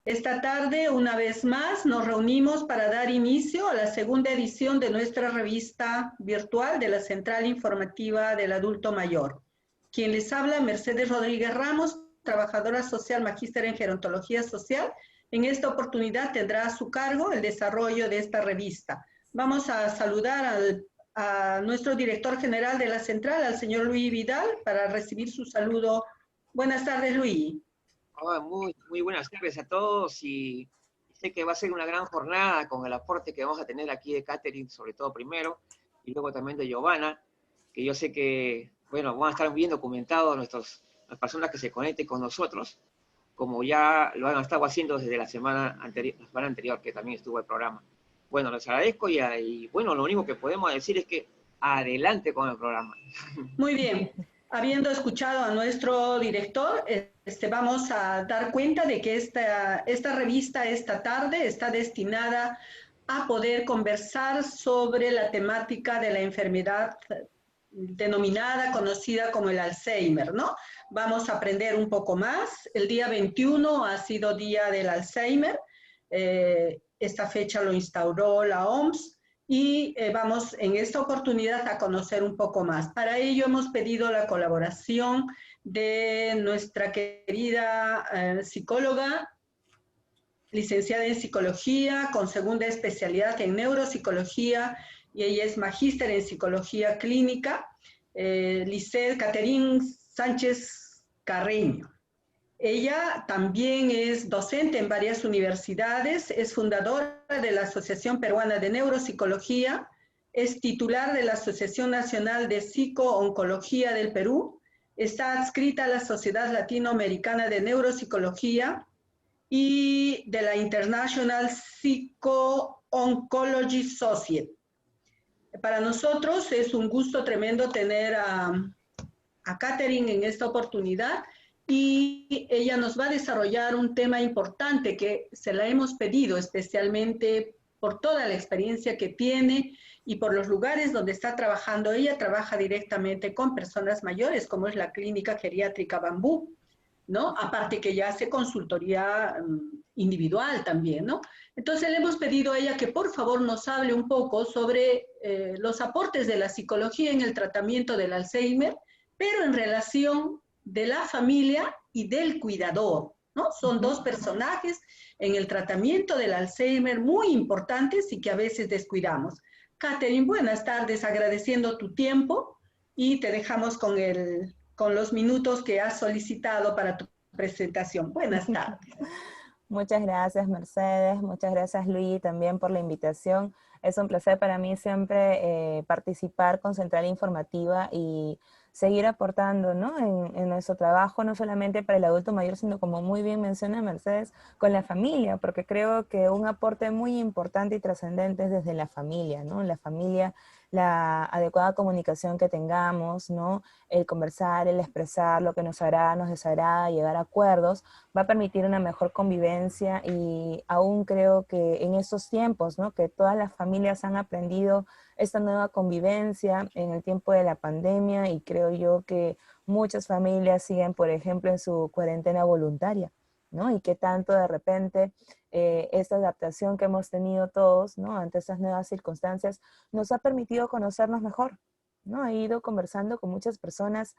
Esta tarde, una vez más, nos reunimos para dar inicio a la segunda edición de nuestra revista virtual de la Central Informativa del Adulto Mayor. Quien les habla, Mercedes Rodríguez Ramos, trabajadora social, magíster en gerontología social. En esta oportunidad tendrá a su cargo el desarrollo de esta revista. Vamos a saludar a nuestro director general de la Central, al señor Luis Vidal, para recibir su saludo. Buenas tardes, Luis. Muy buenas tardes a todos y sé que va a ser una gran jornada con el aporte que vamos a tener aquí de Catherine, sobre todo primero, y luego también de Giovanna, que yo sé que, bueno, van a estar bien documentados las personas que se conecten con nosotros, como ya lo han estado haciendo desde la semana anterior, que también estuvo el programa. Bueno, les agradezco y bueno, lo único que podemos decir es que adelante con el programa. Muy bien. Habiendo escuchado a nuestro director, vamos a dar cuenta de que esta revista esta tarde está destinada a poder conversar sobre la temática de la enfermedad denominada, conocida como el Alzheimer, ¿no? Vamos a aprender un poco más. El día 21 ha sido Día del Alzheimer. Esta fecha lo instauró la OMS. Y vamos en esta oportunidad a conocer un poco más. Para ello hemos pedido la colaboración de nuestra querida psicóloga, licenciada en psicología, con segunda especialidad en neuropsicología, y ella es magíster en psicología clínica, Lisset Catherine Sánchez Carreño. Ella también es docente en varias universidades, es fundadora de la Asociación Peruana de Neuropsicología, es titular de la Asociación Nacional de Psico-Oncología del Perú, está adscrita a la Sociedad Latinoamericana de Neuropsicología y de la International Psycho-Oncology Society. Para nosotros es un gusto tremendo tener a Catherine en esta oportunidad, y ella nos va a desarrollar un tema importante que se la hemos pedido especialmente por toda la experiencia que tiene y por los lugares donde está trabajando. Ella trabaja directamente con personas mayores, como es la Clínica Geriátrica Bambú, ¿no? Aparte que ella hace consultoría individual también, ¿no? Entonces le hemos pedido a ella que por favor nos hable un poco sobre los aportes de la psicología en el tratamiento del Alzheimer, pero en relación de la familia y del cuidador, ¿no? Son dos personajes en el tratamiento del Alzheimer muy importantes y que a veces descuidamos. Catherine, buenas tardes, agradeciendo tu tiempo, y te dejamos con los minutos que has solicitado para tu presentación. Buenas tardes. Muchas gracias, Mercedes. Muchas gracias, Luis, también por la invitación. Es un placer para mí siempre participar con Central Informativa y seguir aportando, ¿no? en nuestro trabajo, no solamente para el adulto mayor, sino, como muy bien menciona Mercedes, con la familia, porque creo que un aporte muy importante y trascendente es desde la familia, ¿no? La familia, la adecuada comunicación que tengamos, ¿no? El conversar, el expresar lo que nos agrada, nos desagrada, llegar a acuerdos, va a permitir una mejor convivencia. Y aún creo que en estos tiempos, ¿no? Que todas las familias han aprendido esta nueva convivencia en el tiempo de la pandemia, y creo yo que muchas familias siguen, por ejemplo, en su cuarentena voluntaria, ¿no? Y que tanto de repente esta adaptación que hemos tenido todos, ¿no? Ante estas nuevas circunstancias nos ha permitido conocernos mejor, ¿no? He ido conversando con muchas personas,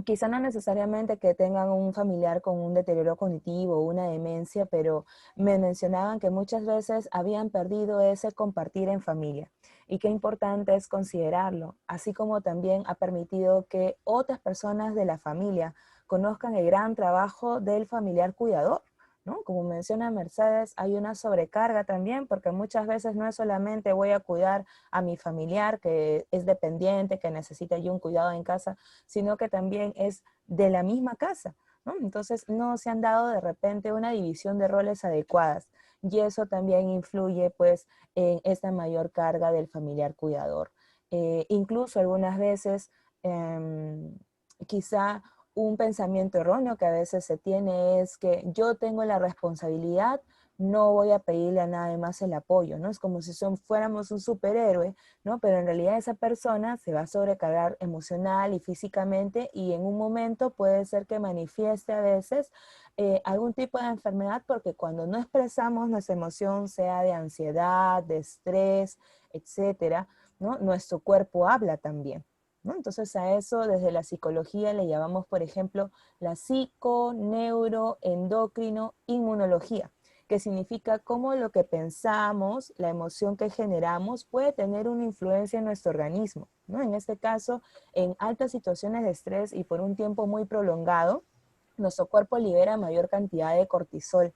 quizá no necesariamente que tengan un familiar con un deterioro cognitivo o una demencia, pero me mencionaban que muchas veces habían perdido ese compartir en familia, y qué importante es considerarlo, así como también ha permitido que otras personas de la familia conozcan el gran trabajo del familiar cuidador, ¿no? Como menciona Mercedes, hay una sobrecarga también, porque muchas veces no es solamente voy a cuidar a mi familiar que es dependiente, que necesita yo un cuidado en casa, sino que también es de la misma casa, ¿no? Entonces no se han dado de repente una división de roles adecuadas, y eso también influye pues en esta mayor carga del familiar cuidador. Incluso algunas veces quizá Un pensamiento erróneo que a veces se tiene es que yo tengo la responsabilidad, no voy a pedirle a nadie más el apoyo, ¿no? Es como si fuéramos un superhéroe, ¿no? Pero en realidad esa persona se va a sobrecargar emocional y físicamente y en un momento puede ser que manifieste a veces algún tipo de enfermedad porque cuando no expresamos nuestra emoción, sea de ansiedad, de estrés, etcétera, ¿no? Nuestro cuerpo habla también, ¿no? Entonces a eso desde la psicología le llamamos, por ejemplo, la psico, neuro, endocrino, inmunología, que significa cómo lo que pensamos, la emoción que generamos puede tener una influencia en nuestro organismo, ¿no? En este caso, en altas situaciones de estrés y por un tiempo muy prolongado, nuestro cuerpo libera mayor cantidad de cortisol.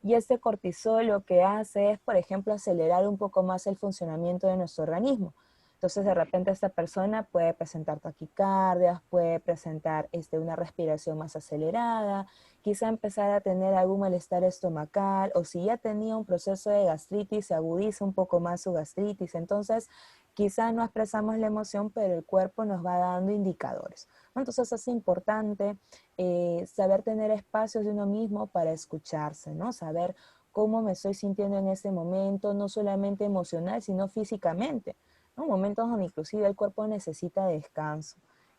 Y este cortisol lo que hace es, por ejemplo, acelerar un poco más el funcionamiento de nuestro organismo. Entonces, de repente, esta persona puede presentar taquicardias, puede presentar una respiración más acelerada, quizá empezar a tener algún malestar estomacal, o si ya tenía un proceso de gastritis, se agudiza un poco más su gastritis. Entonces, quizá no expresamos la emoción, pero el cuerpo nos va dando indicadores. Entonces, es importante saber tener espacios de uno mismo para escucharse, ¿no? Saber cómo me estoy sintiendo en este momento, no solamente emocional, sino físicamente, ¿no? Momentos donde inclusive el cuerpo necesita descanso.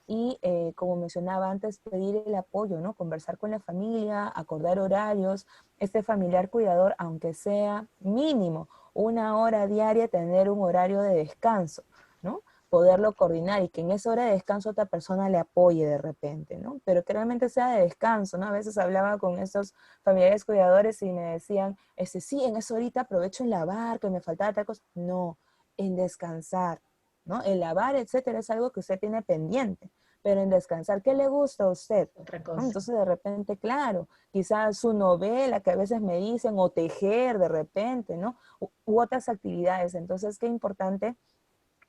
Y como mencionaba antes, pedir el apoyo, ¿no? Conversar con la familia, acordar horarios, este familiar cuidador, aunque sea mínimo, 1 hora diaria, tener un horario de descanso, ¿no? Poderlo coordinar y que en esa hora de descanso otra persona le apoye de repente, ¿no? Pero que realmente sea de descanso, ¿no? A veces hablaba con esos familiares cuidadores y me decían, sí, en esa horita aprovecho en lavar, que me faltaba tal cosa. No, en descansar, ¿no? El lavar, etcétera, es algo que usted tiene pendiente, pero en descansar, ¿qué le gusta a usted? Otra ¿No? cosa. Entonces de repente, claro, quizás su novela que a veces me dicen, o tejer de repente, ¿no? U otras actividades. Entonces, qué importante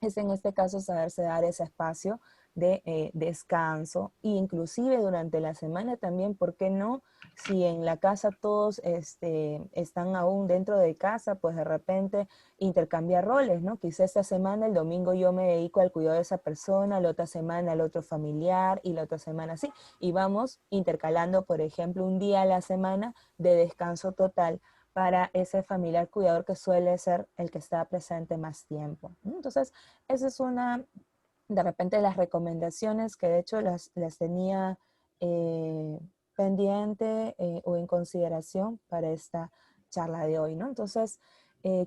es en este caso saberse dar ese espacio de descanso, e inclusive durante la semana también, ¿por qué no? Si en la casa todos están aún dentro de casa, pues de repente intercambiar roles, ¿no? Quizá esta semana, el domingo yo me dedico al cuidado de esa persona, la otra semana al otro familiar y la otra semana así. Y vamos intercalando, por ejemplo, un día a la semana de descanso total para ese familiar cuidador que suele ser el que está presente más tiempo, ¿no? Entonces, esa es una, de repente, las recomendaciones que de hecho las tenía eh, pendiente o en consideración para esta charla de hoy, ¿no? Entonces,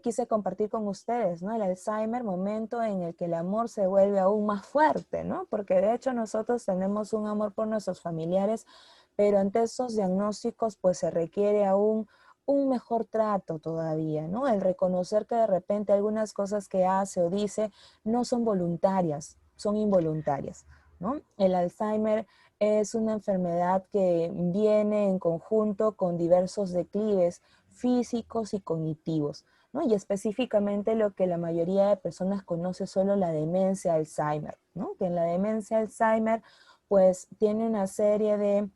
quise compartir con ustedes, ¿no? El Alzheimer, momento en el que el amor se vuelve aún más fuerte, ¿no? Porque de hecho nosotros tenemos un amor por nuestros familiares, pero ante esos diagnósticos pues se requiere aún un mejor trato todavía, ¿no? El reconocer que de repente algunas cosas que hace o dice no son voluntarias, son involuntarias, ¿no? El Alzheimer es una enfermedad que viene en conjunto con diversos declives físicos y cognitivos, ¿no? Y específicamente lo que la mayoría de personas conoce solo la demencia Alzheimer, ¿no? Que en la demencia Alzheimer pues tiene una serie de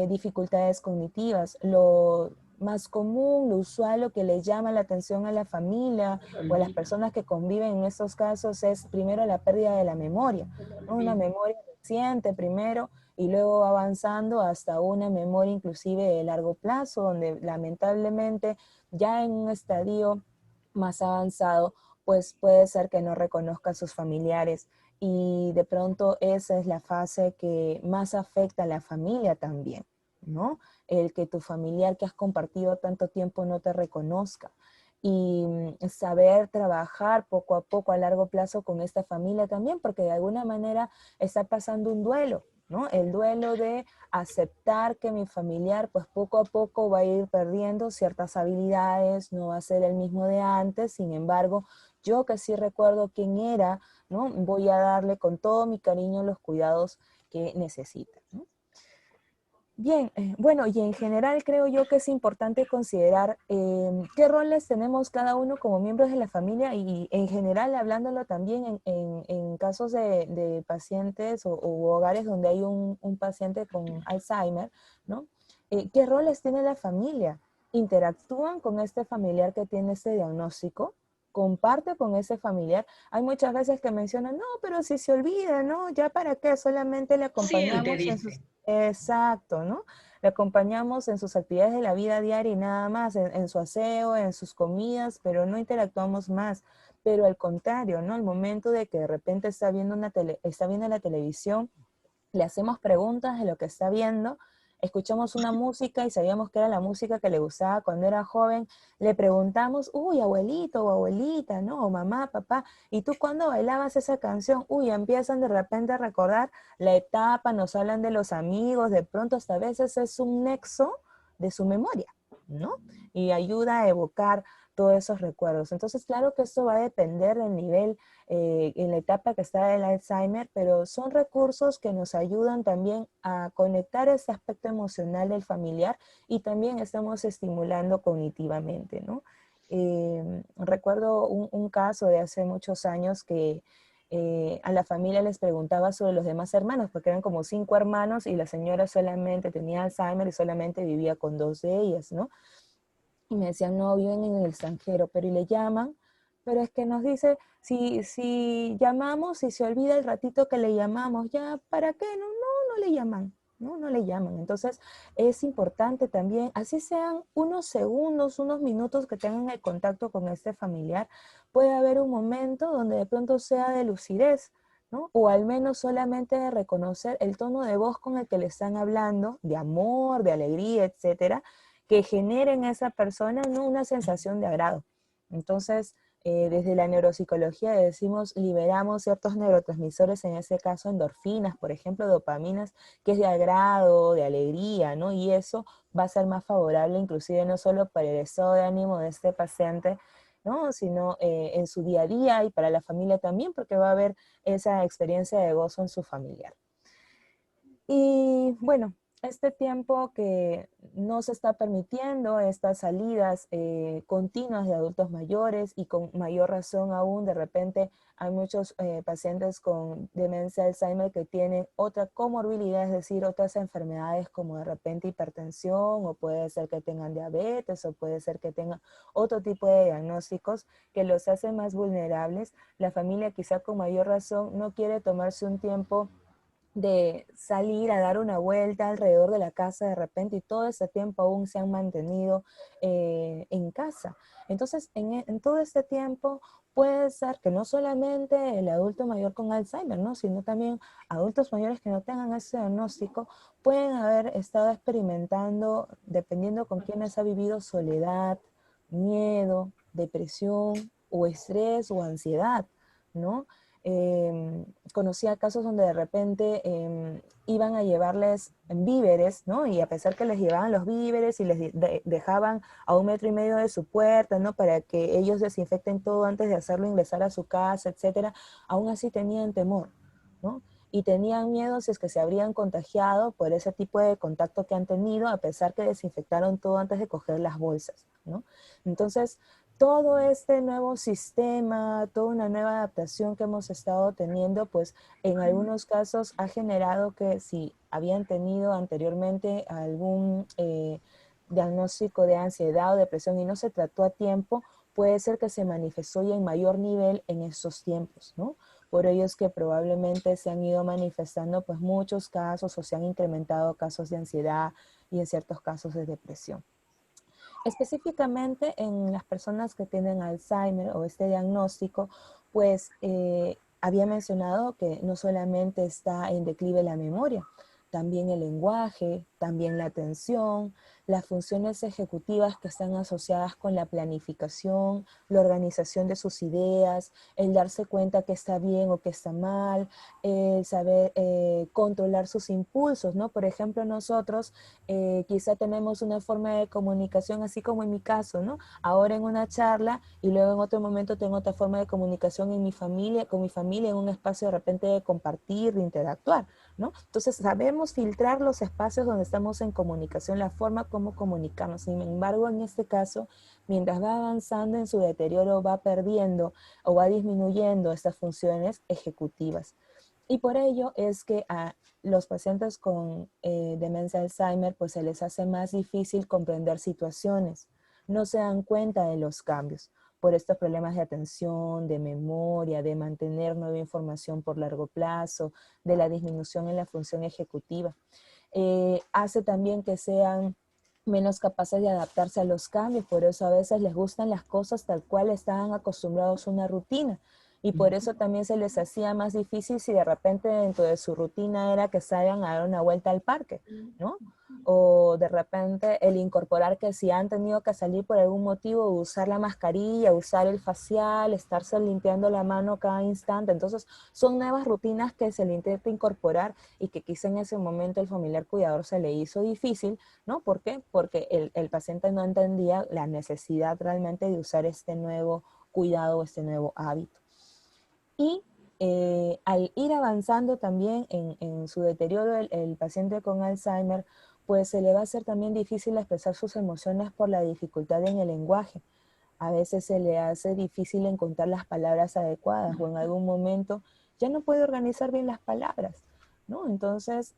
dificultades cognitivas. Lo más común, lo usual, lo que le llama la atención a la familia o a las personas que conviven en estos casos es primero la pérdida de la memoria, ¿no? Una memoria reciente primero y luego avanzando hasta una memoria inclusive de largo plazo, donde lamentablemente ya en un estadio más avanzado, pues puede ser que no reconozca a sus familiares y de pronto esa es la fase que más afecta a la familia también, ¿no? El que tu familiar que has compartido tanto tiempo no te reconozca y saber trabajar poco a poco a largo plazo con esta familia también, porque de alguna manera está pasando un duelo, ¿no? El duelo de aceptar que mi familiar pues poco a poco va a ir perdiendo ciertas habilidades, no va a ser el mismo de antes, sin embargo, yo que sí recuerdo quién era, ¿no? Voy a darle con todo mi cariño los cuidados que necesita, ¿no? Bien, bueno, y en general creo yo que es importante considerar qué roles tenemos cada uno como miembros de la familia y en general hablándolo también en casos de pacientes o hogares donde hay un paciente con Alzheimer, ¿no? ¿Qué roles tiene la familia? ¿Interactúan con este familiar que tiene este diagnóstico? comparte con ese familiar. Hay muchas veces que mencionan, no, pero si se olvida, ¿no? ¿Ya para qué? Solamente le Siente, acompañamos en sus... dice. Exacto, ¿no? Le acompañamos en sus actividades de la vida diaria y nada más, en su aseo, en sus comidas, pero no interactuamos más. Pero al contrario, ¿no? Al momento de que de repente está viendo está viendo la televisión, le hacemos preguntas de lo que está viendo, escuchamos una música y sabíamos que era la música que le gustaba cuando era joven, le preguntamos, uy, abuelito o abuelita, ¿no? O mamá, papá, ¿y tú cuándo bailabas esa canción? Uy, empiezan de repente a recordar la etapa, nos hablan de los amigos, de pronto hasta a veces es un nexo de su memoria, ¿no? Y ayuda a evocar todos esos recuerdos. Entonces, claro que esto va a depender del nivel en la etapa que está del Alzheimer, pero son recursos que nos ayudan también a conectar ese aspecto emocional del familiar y también estamos estimulando cognitivamente, ¿no? Recuerdo un caso de hace muchos años que a la familia les preguntaba sobre los demás hermanos, porque eran como 5 hermanos y la señora solamente tenía Alzheimer y solamente vivía con 2 de ellas, ¿no? Y me decían, no, viven en el extranjero, pero y le llaman, pero es que nos dice, si llamamos y se olvida el ratito que le llamamos, ya, ¿para qué? No, no, no le llaman, no, no le llaman. Entonces, es importante también, así sean unos segundos, unos minutos que tengan el contacto con este familiar, puede haber un momento donde de pronto sea de lucidez, ¿no? O al menos solamente de reconocer el tono de voz con el que le están hablando, de amor, de alegría, etcétera, que generen en esa persona, ¿no?, una sensación de agrado. Entonces, desde la neuropsicología decimos, liberamos ciertos neurotransmisores, en ese caso endorfinas, por ejemplo, dopaminas, que es de agrado, de alegría, ¿no? Y eso va a ser más favorable, inclusive no solo para el estado de ánimo de este paciente, ¿no?, sino en su día a día y para la familia también, porque va a haber esa experiencia de gozo en su familiar. Y bueno, este tiempo que no se está permitiendo estas salidas continuas de adultos mayores y con mayor razón aún, de repente hay muchos pacientes con demencia Alzheimer que tienen otra comorbilidad, es decir, otras enfermedades como de repente hipertensión, o puede ser que tengan diabetes, o puede ser que tengan otro tipo de diagnósticos que los hacen más vulnerables. La familia quizá con mayor razón no quiere tomarse un tiempo de salir a dar una vuelta alrededor de la casa de repente, y todo ese tiempo aún se han mantenido en casa. Entonces, en todo este tiempo puede ser que no solamente el adulto mayor con Alzheimer, ¿no?, sino también adultos mayores que no tengan ese diagnóstico pueden haber estado experimentando, dependiendo con quiénes ha vivido, soledad, miedo, depresión o estrés o ansiedad, ¿no? Conocía casos donde de repente iban a llevarles víveres, ¿no? Y a pesar que les llevaban los víveres y les dejaban a 1,5 metros de su puerta, ¿no?, para que ellos desinfecten todo antes de hacerlo ingresar a su casa, etcétera, aún así tenían temor, ¿no? Y tenían miedo si es que se habrían contagiado por ese tipo de contacto que han tenido, a pesar que desinfectaron todo antes de coger las bolsas, ¿no? Entonces, todo este nuevo sistema, toda una nueva adaptación que hemos estado teniendo, pues en algunos casos ha generado que si habían tenido anteriormente algún diagnóstico de ansiedad o depresión y no se trató a tiempo, puede ser que se manifestó ya en mayor nivel en estos tiempos, ¿no? Por ello es que probablemente se han ido manifestando pues muchos casos, o se han incrementado casos de ansiedad y en ciertos casos de depresión. Específicamente en las personas que tienen Alzheimer o este diagnóstico, pues había mencionado que no solamente está en declive la memoria, también el lenguaje, también la atención, las funciones ejecutivas que están asociadas con la planificación, la organización de sus ideas, el darse cuenta que está bien o que está mal, el saber controlar sus impulsos, ¿no? Por ejemplo, nosotros quizá tenemos una forma de comunicación, así como en mi caso, ¿no? Ahora en una charla y luego en otro momento tengo otra forma de comunicación en mi familia, con mi familia, en un espacio de repente de compartir, de interactuar, ¿no? Entonces sabemos filtrar los espacios donde estamos en comunicación, la forma como comunicarnos. Sin embargo, en este caso, mientras va avanzando en su deterioro, va perdiendo o va disminuyendo estas funciones ejecutivas. Y por ello es que a los pacientes con demencia Alzheimer pues se les hace más difícil comprender situaciones, no se dan cuenta de los cambios. por estos problemas de atención, de memoria, de mantener nueva información por largo plazo, de la disminución en la función ejecutiva. Hace también que sean menos capaces de adaptarse a los cambios, por eso a veces les gustan las cosas tal cual estaban acostumbrados a una rutina. Y por eso también se les hacía más difícil si de repente dentro de su rutina era que salgan a dar una vuelta al parque, ¿no? O de repente el incorporar que si han tenido que salir por algún motivo, usar la mascarilla, usar el facial, estarse limpiando la mano cada instante. Entonces son nuevas rutinas que se le intenta incorporar y que quizá en ese momento el familiar cuidador se le hizo difícil, ¿no? ¿Por qué? Porque el paciente no entendía la necesidad realmente de usar este nuevo cuidado, este nuevo hábito. Y al ir avanzando también en su deterioro el paciente con Alzheimer, pues se le va a hacer también difícil expresar sus emociones por la dificultad en el lenguaje. A veces se le hace difícil encontrar las palabras adecuadas o en algún momento ya no puede organizar bien las palabras, ¿no? Entonces,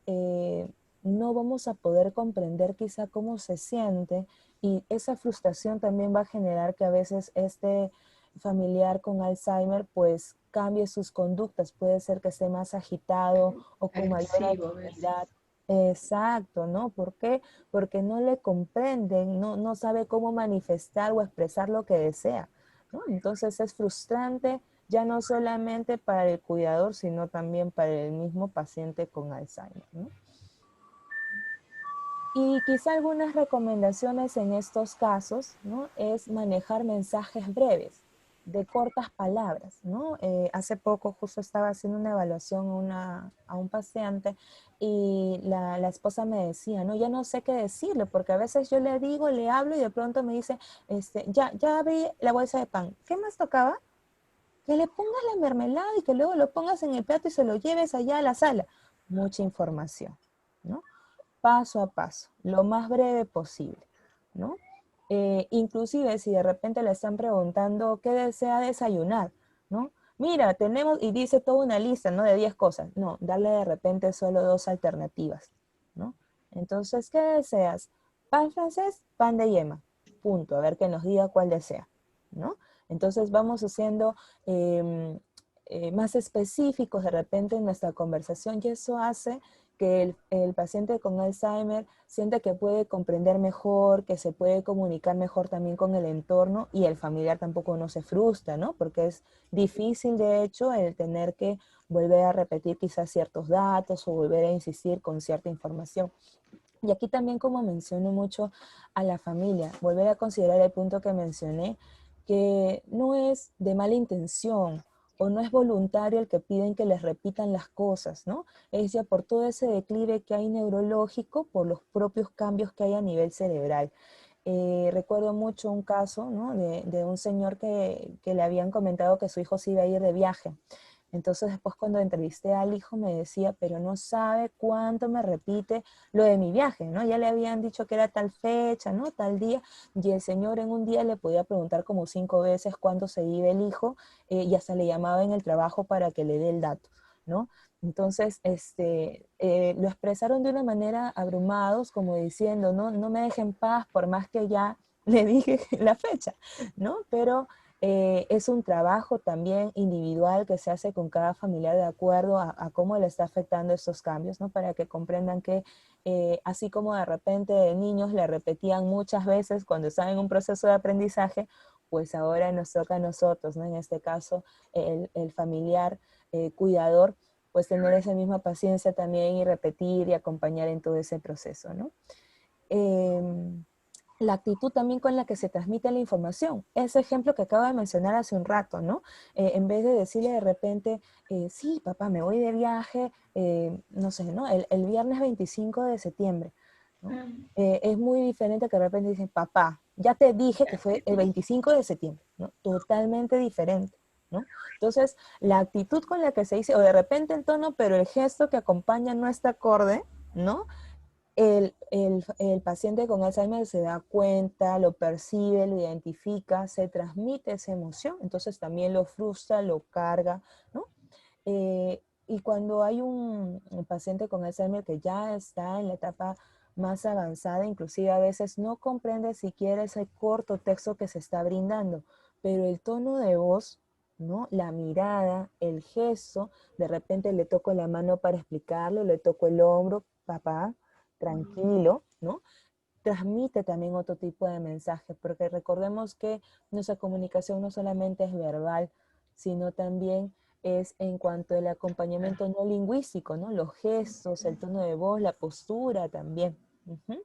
no vamos a poder comprender quizá cómo se siente y esa frustración también va a generar que a veces este familiar con Alzheimer pues cambie sus conductas, puede ser que esté más agitado o con mayor Agresivo, ¿ves? actividad. Exacto, ¿no? ¿Por qué? Porque no le comprenden, no sabe cómo manifestar o expresar lo que desea, ¿no? Entonces es frustrante ya no solamente para el cuidador, sino también para el mismo paciente con Alzheimer, ¿no? Y quizá algunas recomendaciones en estos casos, ¿no? Es manejar mensajes breves, de cortas palabras, ¿no? Hace poco justo estaba haciendo una evaluación a un paciente y la esposa me decía, no, ya no sé qué decirle, porque a veces yo le digo, le hablo y de pronto me dice, ya abrí la bolsa de pan, ¿qué más tocaba? Que le pongas la mermelada y que luego lo pongas en el plato y se lo lleves allá a la sala. Mucha información, ¿no? Paso a paso, lo más breve posible, ¿no? Inclusive si de repente le están preguntando qué desea desayunar, ¿no? Mira, tenemos, y dice toda una lista, ¿no? De 10 cosas. No, darle de repente solo 2 alternativas, ¿no? Entonces, ¿qué deseas? Pan francés, pan de yema. Punto. A ver que nos diga cuál desea, ¿no? Entonces vamos haciendo más específicos de repente en nuestra conversación y eso hace que el paciente con Alzheimer siente que puede comprender mejor, que se puede comunicar mejor también con el entorno y el familiar tampoco no se frustra, ¿no? Porque es difícil, de hecho, el tener que volver a repetir quizás ciertos datos o volver a insistir con cierta información. Y aquí también, como menciono mucho a la familia, volver a considerar el punto que mencioné, que no es de mala intención o no es voluntario el que piden que les repitan las cosas, ¿no? Es ya por todo ese declive que hay neurológico, por los propios cambios que hay a nivel cerebral. Recuerdo mucho un caso, ¿no? de un señor que le habían comentado que su hijo se iba a ir de viaje. Entonces después cuando entrevisté al hijo me decía, pero no sabe cuánto me repite lo de mi viaje, ¿no? Ya le habían dicho que era tal fecha, ¿no? Tal día, y el señor en un día le podía preguntar como 5 veces cuándo se iba el hijo, y hasta le llamaba en el trabajo para que le dé el dato, ¿no? Entonces, lo expresaron de una manera abrumados, como diciendo, no me dejen en paz por más que ya le dije la fecha, ¿no? Pero es un trabajo también individual que se hace con cada familiar de acuerdo a cómo le está afectando estos cambios, ¿no? Para que comprendan que así como de repente de niños le repetían muchas veces cuando están en un proceso de aprendizaje, pues ahora nos toca a nosotros, ¿no? En este caso, el familiar cuidador, pues tener esa misma paciencia también y repetir y acompañar en todo ese proceso, ¿no? La actitud también con la que se transmite la información. Ese ejemplo que acabo de mencionar hace un rato, ¿no? En vez de decirle de repente, sí, papá, me voy de viaje, no sé, ¿no? El viernes 25 de septiembre, ¿no? Es muy diferente que de repente dicen, papá, ya te dije que fue el 25 de septiembre, ¿no? Totalmente diferente, ¿no? Entonces, la actitud con la que se dice, o de repente el tono, pero el gesto que acompaña no está acorde, ¿no? El paciente con Alzheimer se da cuenta, lo percibe, lo identifica, se transmite esa emoción, entonces también lo frustra, lo carga, ¿no? Y cuando hay un paciente con Alzheimer que ya está en la etapa más avanzada, inclusive a veces no comprende siquiera ese corto texto que se está brindando, pero el tono de voz, ¿no? La mirada, el gesto, de repente le toco la mano para explicarlo, le toco el hombro, papá, tranquilo, ¿no? Transmite también otro tipo de mensaje, porque recordemos que nuestra comunicación no solamente es verbal, sino también es en cuanto al acompañamiento no lingüístico, ¿no? Los gestos, el tono de voz, la postura también. Ujú.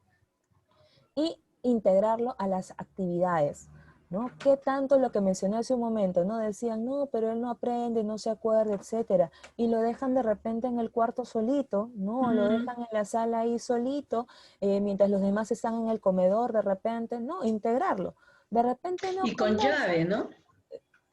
Y integrarlo a las actividades, ¿no? ¿Qué tanto lo que mencioné hace un momento, ¿no? Decían, no, pero él no aprende, no se acuerda, etcétera, y lo dejan de repente en el cuarto solito, ¿no? Lo dejan en la sala ahí solito, mientras los demás están en el comedor de repente, no, integrarlo. De repente no Y con conversa. llave, ¿no?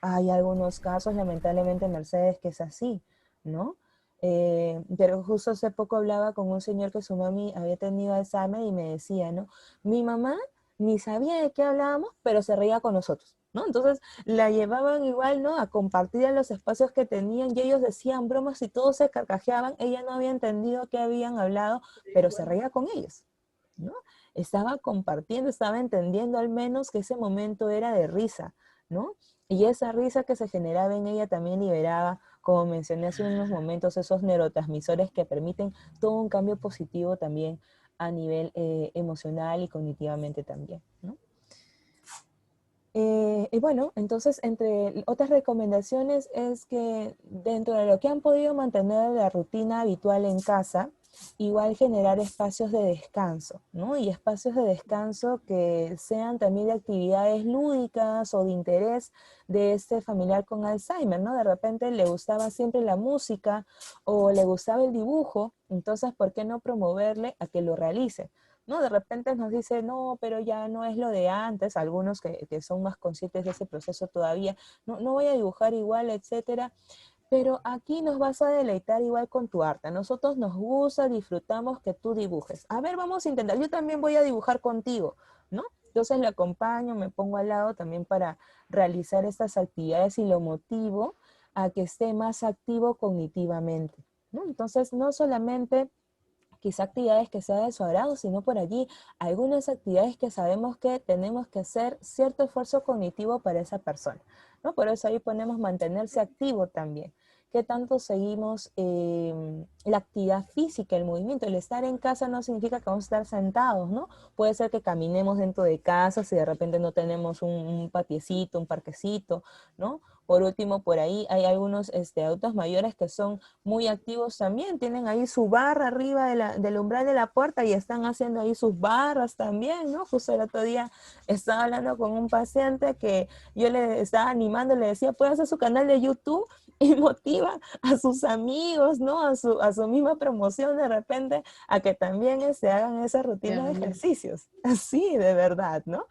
Hay algunos casos, lamentablemente, Mercedes, que es así, ¿no? Pero justo hace poco hablaba con un señor que su mami había tenido Alzheimer y me decía, ¿no? Mi mamá ni sabía de qué hablábamos, pero se reía con nosotros, ¿no? Entonces la llevaban igual, ¿no? A compartir en los espacios que tenían y ellos decían bromas y todos se carcajeaban. Ella no había entendido qué habían hablado, pero se reía con ellos, ¿no? Estaba compartiendo, estaba entendiendo al menos que ese momento era de risa, ¿no? Y esa risa que se generaba en ella también liberaba, como mencioné hace unos momentos, esos neurotransmisores que permiten todo un cambio positivo también a nivel emocional y cognitivamente también, ¿no? Y bueno, entonces, entre otras recomendaciones es que dentro de lo que han podido mantener la rutina habitual en casa, igual generar espacios de descanso, ¿no? Y espacios de descanso que sean también de actividades lúdicas o de interés de este familiar con Alzheimer, ¿no? De repente le gustaba siempre la música o le gustaba el dibujo, entonces, ¿por qué no promoverle a que lo realice? ¿No? De repente nos dice, no, pero ya no es lo de antes, algunos que son más conscientes de ese proceso todavía, no, no voy a dibujar igual, etcétera, pero aquí nos vas a deleitar igual con tu arte. A nosotros nos gusta, disfrutamos que tú dibujes. A ver, vamos a intentar, yo también voy a dibujar contigo, ¿no? Entonces le acompaño, me pongo al lado también para realizar estas actividades y lo motivo a que esté más activo cognitivamente, ¿no? Entonces, no solamente quizá actividades que sea de su agrado, sino por allí algunas actividades que sabemos que tenemos que hacer cierto esfuerzo cognitivo para esa persona, ¿no? Por eso ahí ponemos mantenerse activo también. ¿Qué tanto seguimos la actividad física, el movimiento? El estar en casa no significa que vamos a estar sentados, ¿no? Puede ser que caminemos dentro de casa si de repente no tenemos un patiecito, un parquecito, ¿no? Por último, por ahí hay algunos adultos mayores que son muy activos también, tienen ahí su barra arriba del umbral de la puerta y están haciendo ahí sus barras también, ¿no? Justo el otro día estaba hablando con un paciente que yo le estaba animando, le decía, puede hacer su canal de YouTube y motiva a sus amigos, ¿no? A su misma promoción de repente, a que también se hagan esa rutina de ejercicios, así de verdad, ¿no?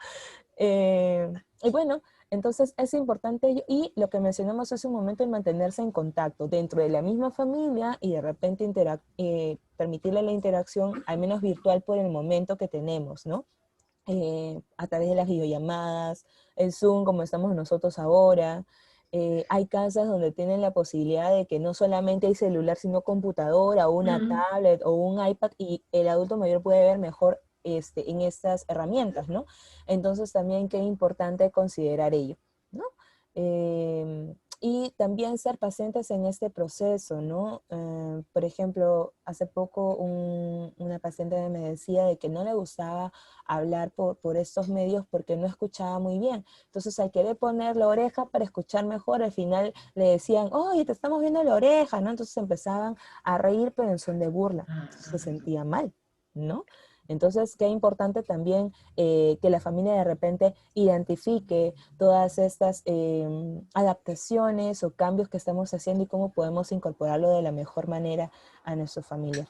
Y bueno, entonces es importante y lo que mencionamos hace un momento en mantenerse en contacto dentro de la misma familia y de repente permitirle la interacción, al menos virtual por el momento que tenemos, ¿no? A través de las videollamadas, el Zoom como estamos nosotros ahora. Hay casas donde tienen la posibilidad de que no solamente hay celular, sino computadora o una tablet o un iPad y el adulto mayor puede ver mejor en estas herramientas, ¿no? Entonces también qué importante considerar ello, ¿no? Y también ser pacientes en este proceso, ¿no? Por ejemplo, hace poco una paciente me decía de que no le gustaba hablar por estos medios porque no escuchaba muy bien. Entonces, al querer poner la oreja para escuchar mejor, al final le decían, oye, te estamos viendo la oreja, ¿no? Entonces empezaban a reír, pero en son de burla. Entonces, se sentía mal, ¿no? Entonces, qué importante también que la familia de repente identifique todas estas adaptaciones o cambios que estamos haciendo y cómo podemos incorporarlo de la mejor manera a nuestra familia.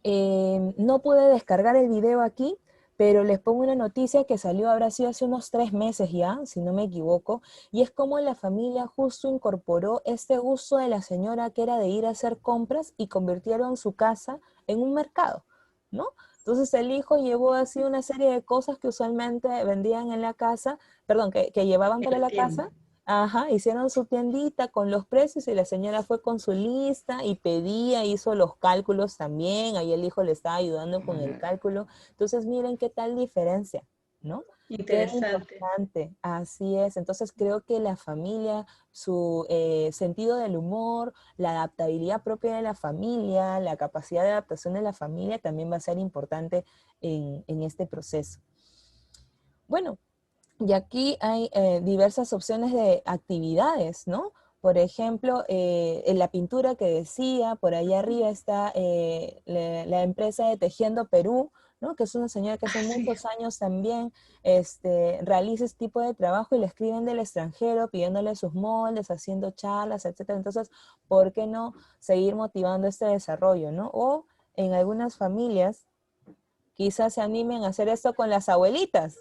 No pude descargar el video aquí, pero les pongo una noticia que salió, habrá sido hace unos 3 meses ya, si no me equivoco, y es como la familia justo incorporó este gusto de la señora que era de ir a hacer compras y convirtieron su casa en un mercado, ¿no? Entonces el hijo llevó así una serie de cosas que usualmente vendían en la casa, perdón, que llevaban para la casa. Ajá, hicieron su tiendita con los precios y la señora fue con su lista y pedía, hizo los cálculos también, ahí el hijo le estaba ayudando con el cálculo. Entonces miren qué tal diferencia, ¿no? Qué Interesante. importante, así es. Entonces creo que la familia, su sentido del humor, la adaptabilidad propia de la familia, la capacidad de adaptación de la familia también va a ser importante en este proceso. Bueno, y aquí hay diversas opciones de actividades, ¿no? Por ejemplo, en la pintura que decía, por allá arriba está la empresa de Tejiendo Perú, ¿no? Que es una señora que hace Sí. muchos años también realiza este tipo de trabajo y le escriben del extranjero pidiéndole sus moldes, haciendo charlas, etcétera. Entonces, ¿por qué no seguir motivando este desarrollo, ¿no? O en algunas familias quizás se animen a hacer esto con las abuelitas,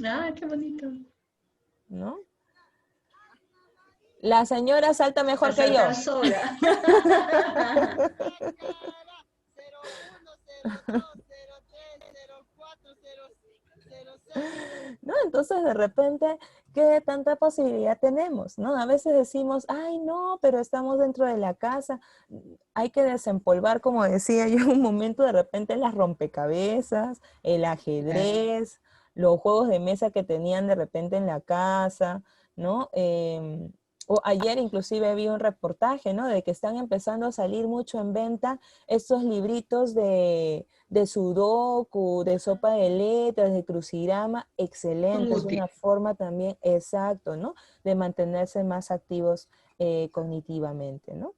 Ah, qué bonito. ¿no? La señora salta A mejor que saltar yo. sola. ¿No? Entonces, de repente, ¿qué tanta posibilidad tenemos? ¿No? A veces decimos, ay, no, pero estamos dentro de la casa. Hay que desempolvar, como decía yo, un momento, de repente las rompecabezas, el Claro. ajedrez, los juegos de mesa que tenían de repente en la casa, ¿no? O ayer inclusive vi un reportaje, ¿no? De que están empezando a salir mucho en venta estos libritos de sudoku, de sopa de letras, de crucigrama, Son excelente, es una útiles. forma también, exacto, ¿no? De mantenerse más activos cognitivamente, ¿no?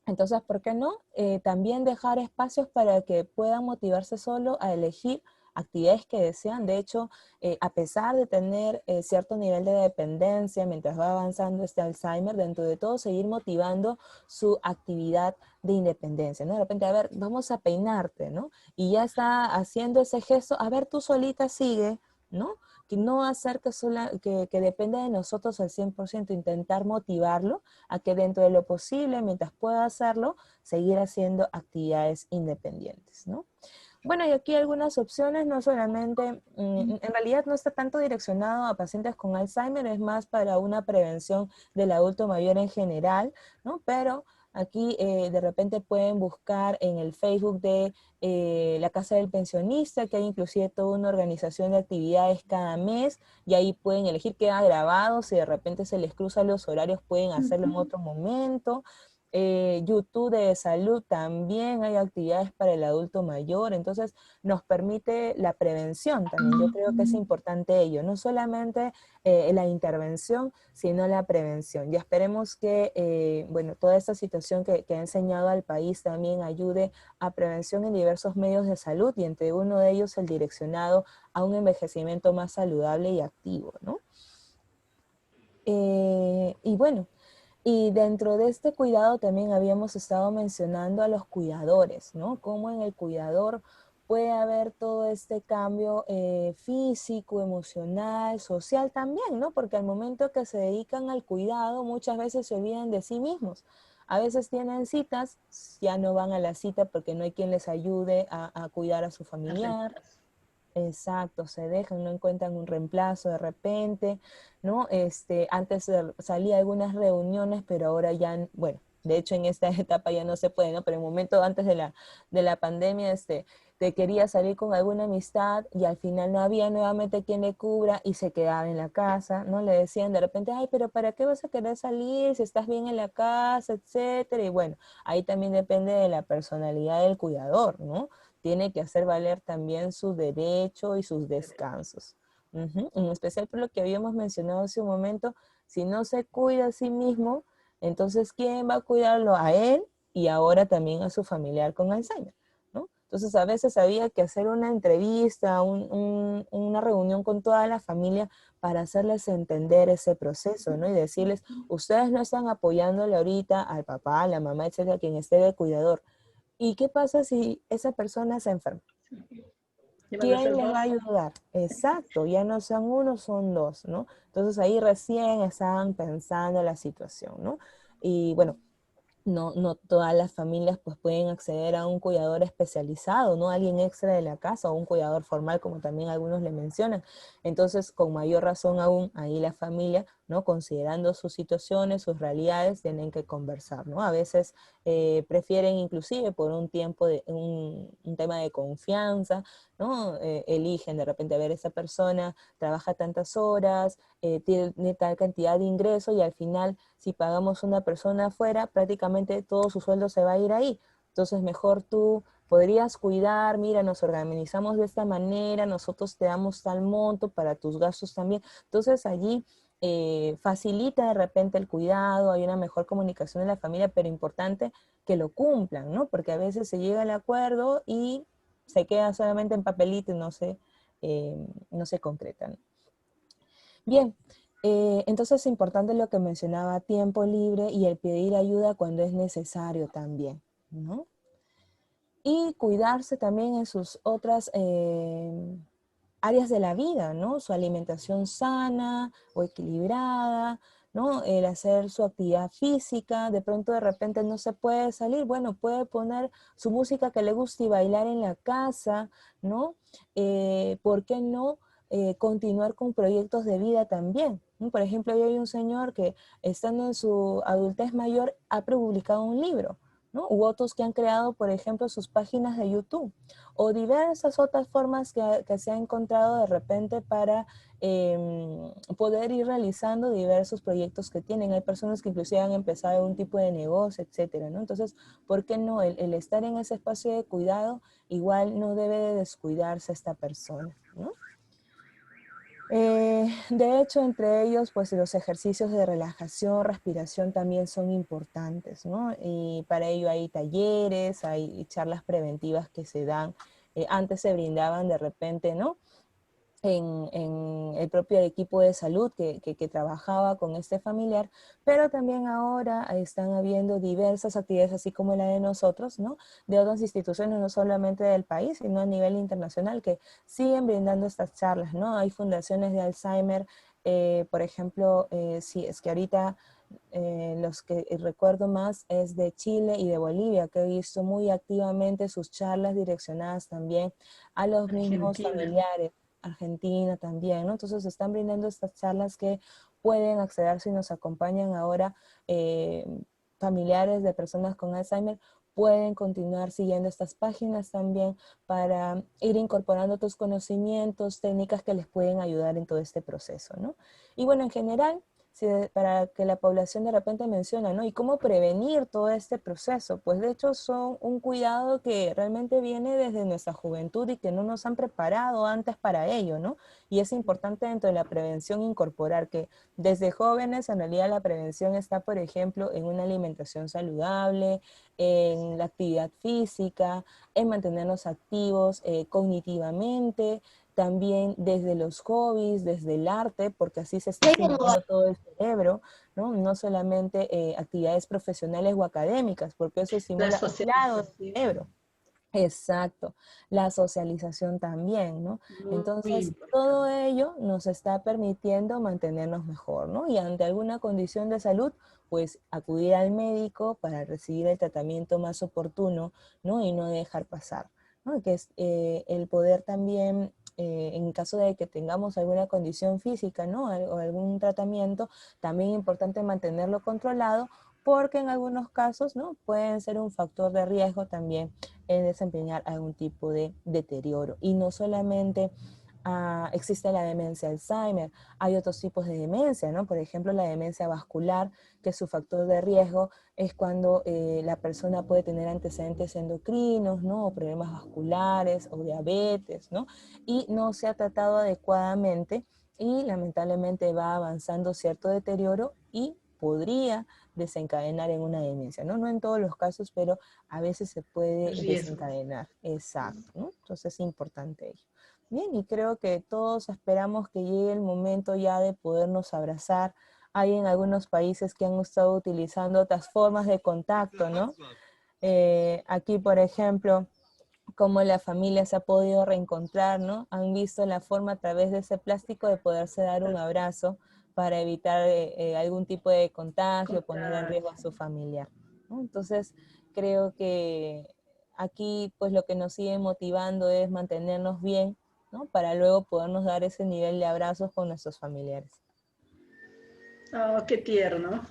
Entonces, ¿por qué no? También dejar espacios para que puedan motivarse solo a elegir actividades que desean. De hecho, a pesar de tener cierto nivel de dependencia mientras va avanzando este Alzheimer, dentro de todo seguir motivando su actividad de independencia, ¿no? De repente, a ver, vamos a peinarte, ¿no? Y ya está haciendo ese gesto, a ver, tú solita sigue, ¿no? Que no hacer que dependa de nosotros al 100%, intentar motivarlo a que dentro de lo posible, mientras pueda hacerlo, seguir haciendo actividades independientes, ¿no? Bueno, y aquí algunas opciones, no solamente, en realidad no está tanto direccionado a pacientes con Alzheimer, es más para una prevención del adulto mayor en general, ¿no? Pero aquí de repente pueden buscar en el Facebook de la Casa del Pensionista, que hay inclusive toda una organización de actividades cada mes, y ahí pueden elegir, queda grabado, si de repente se les cruzan los horarios pueden hacerlo en otro momento. YouTube de salud también hay actividades para el adulto mayor, entonces nos permite la prevención también. Yo creo que es importante ello, no solamente la intervención, sino la prevención. Y esperemos que, bueno, toda esta situación que ha enseñado al país también ayude a prevención en diversos medios de salud y entre uno de ellos el direccionado a un envejecimiento más saludable y activo, ¿no? Y bueno, y dentro de este cuidado también habíamos estado mencionando a los cuidadores, ¿no? Cómo en el cuidador puede haber todo este cambio físico, emocional, social también, ¿no? Porque al momento que se dedican al cuidado, muchas veces se olvidan de sí mismos. A veces tienen citas, ya no van a la cita porque no hay quien les ayude a cuidar a su familiar. Exacto, se dejan, no encuentran un reemplazo de repente, ¿no? Antes salía a algunas reuniones, pero ahora ya, bueno, de hecho en esta etapa ya no se puede, ¿no? Pero en el momento antes de la pandemia, te quería salir con alguna amistad y al final no había nuevamente quien le cubra y se quedaba en la casa, ¿no? Le decían de repente, ay, pero ¿para qué vas a querer salir si estás bien en la casa, etcétera? Y bueno, ahí también depende de la personalidad del cuidador, ¿no? Tiene que hacer valer también su derecho y sus descansos. En especial por lo que habíamos mencionado hace un momento, si no se cuida a sí mismo, entonces ¿quién va a cuidarlo? A él y ahora también a su familiar con Alzheimer, ¿no? Entonces a veces había que hacer una entrevista, una reunión con toda la familia para hacerles entender ese proceso, ¿no? Y decirles, ustedes no están apoyándole ahorita al papá, a la mamá, etcétera, quien esté de cuidador. ¿Y qué pasa si esa persona se enferma? Y van a ¿Quién ser les va a dos. ayudar? Exacto, ya no son uno, son dos, ¿no? Entonces ahí recién estaban pensando la situación, ¿no? Y bueno, no todas las familias pues pueden acceder a un cuidador especializado, ¿no? Alguien extra de la casa o un cuidador formal, como también algunos le mencionan. Entonces, con mayor razón aún, ahí la familia, ¿no? Considerando sus situaciones, sus realidades, tienen que conversar, ¿no? A veces prefieren inclusive por un tiempo, un tema de confianza, ¿no? Eligen de repente, a ver, esa persona trabaja tantas horas, tiene tal cantidad de ingresos y al final, si pagamos una persona afuera, prácticamente todo su sueldo se va a ir ahí. Entonces, mejor tú podrías cuidar, mira, nos organizamos de esta manera, nosotros te damos tal monto para tus gastos también. Entonces, allí facilita de repente el cuidado, hay una mejor comunicación en la familia, pero importante que lo cumplan, ¿no? Porque a veces se llega al acuerdo y se queda solamente en papelito y no se concreta, ¿no? Bien, entonces es importante lo que mencionaba, tiempo libre y el pedir ayuda cuando es necesario también, ¿no? Y cuidarse también en sus otras áreas de la vida, ¿no? Su alimentación sana o equilibrada, ¿no? El hacer su actividad física, de pronto de repente no se puede salir, bueno, puede poner su música que le guste y bailar en la casa, ¿no? ¿Por qué no continuar con proyectos de vida también? ¿No? Por ejemplo, hoy hay un señor que estando en su adultez mayor ha publicado un libro, ¿no? U otros que han creado, por ejemplo, sus páginas de YouTube o diversas otras formas que se ha encontrado de repente para poder ir realizando diversos proyectos que tienen. Hay personas que inclusive han empezado un tipo de negocio, etcétera, ¿no? Entonces, ¿por qué no? El estar en ese espacio de cuidado igual no debe de descuidarse esta persona, ¿no? De hecho, entre ellos, pues los ejercicios de relajación, respiración también son importantes, ¿no? Y para ello hay talleres, hay charlas preventivas que se dan. Antes se brindaban de repente, ¿no? En el propio equipo de salud que trabajaba con este familiar, pero también ahora están habiendo diversas actividades, así como la de nosotros, ¿no? De otras instituciones, no solamente del país, sino a nivel internacional, que siguen brindando estas charlas, ¿no? Hay fundaciones de Alzheimer, por ejemplo, si es que ahorita los que recuerdo más es de Chile y de Bolivia, que he visto muy activamente sus charlas direccionadas también a los mismos Argentina. familiares. Argentina también, ¿no? Entonces están brindando estas charlas que pueden acceder si nos acompañan ahora familiares de personas con Alzheimer, pueden continuar siguiendo estas páginas también para ir incorporando otros conocimientos, técnicas que les pueden ayudar en todo este proceso, ¿no? Y bueno, en general, para que la población de repente menciona, ¿no? ¿Y cómo prevenir todo este proceso? Pues de hecho son un cuidado que realmente viene desde nuestra juventud y que no nos han preparado antes para ello, ¿no? Y es importante dentro de la prevención incorporar que desde jóvenes en realidad la prevención está, por ejemplo, en una alimentación saludable, en la actividad física, en mantenernos activos cognitivamente, también desde los hobbies, desde el arte, porque así se está estimulando todo el cerebro, ¿no? No solamente actividades profesionales o académicas, porque eso La estimula un lado del socialización. cerebro. Exacto, la socialización también, ¿no? Muy Entonces, todo importante. ello nos está permitiendo mantenernos mejor, ¿no? Y ante alguna condición de salud, pues acudir al médico para recibir el tratamiento más oportuno, ¿no? Y no dejar pasar, ¿no? Que es el poder también, en caso de que tengamos alguna condición física, ¿no? O algún tratamiento, también es importante mantenerlo controlado porque en algunos casos, ¿no? Pueden ser un factor de riesgo también en desempeñar algún tipo de deterioro. Y no solamente existe la demencia Alzheimer, hay otros tipos de demencia, ¿no? Por ejemplo, la demencia vascular, que su factor de riesgo es cuando la persona puede tener antecedentes endocrinos, ¿no? O problemas vasculares o diabetes, ¿no? Y no se ha tratado adecuadamente y lamentablemente va avanzando cierto deterioro y podría desencadenar en una demencia, ¿no? No en todos los casos, pero a veces se puede Riesgo. desencadenar. Exacto, ¿no? Entonces es importante ello. Bien, y creo que todos esperamos que llegue el momento ya de podernos abrazar. Hay en algunos países que han estado utilizando otras formas de contacto, ¿no? Aquí, por ejemplo, cómo la familia se ha podido reencontrar, ¿no? Han visto la forma a través de ese plástico de poderse dar un abrazo para evitar algún tipo de contagio, poner en riesgo a Contagio. su familiar, ¿no? Entonces, creo que aquí, pues lo que nos sigue motivando es mantenernos bien, ¿no? Para luego podernos dar ese nivel de abrazos con nuestros familiares. Oh, qué tierno.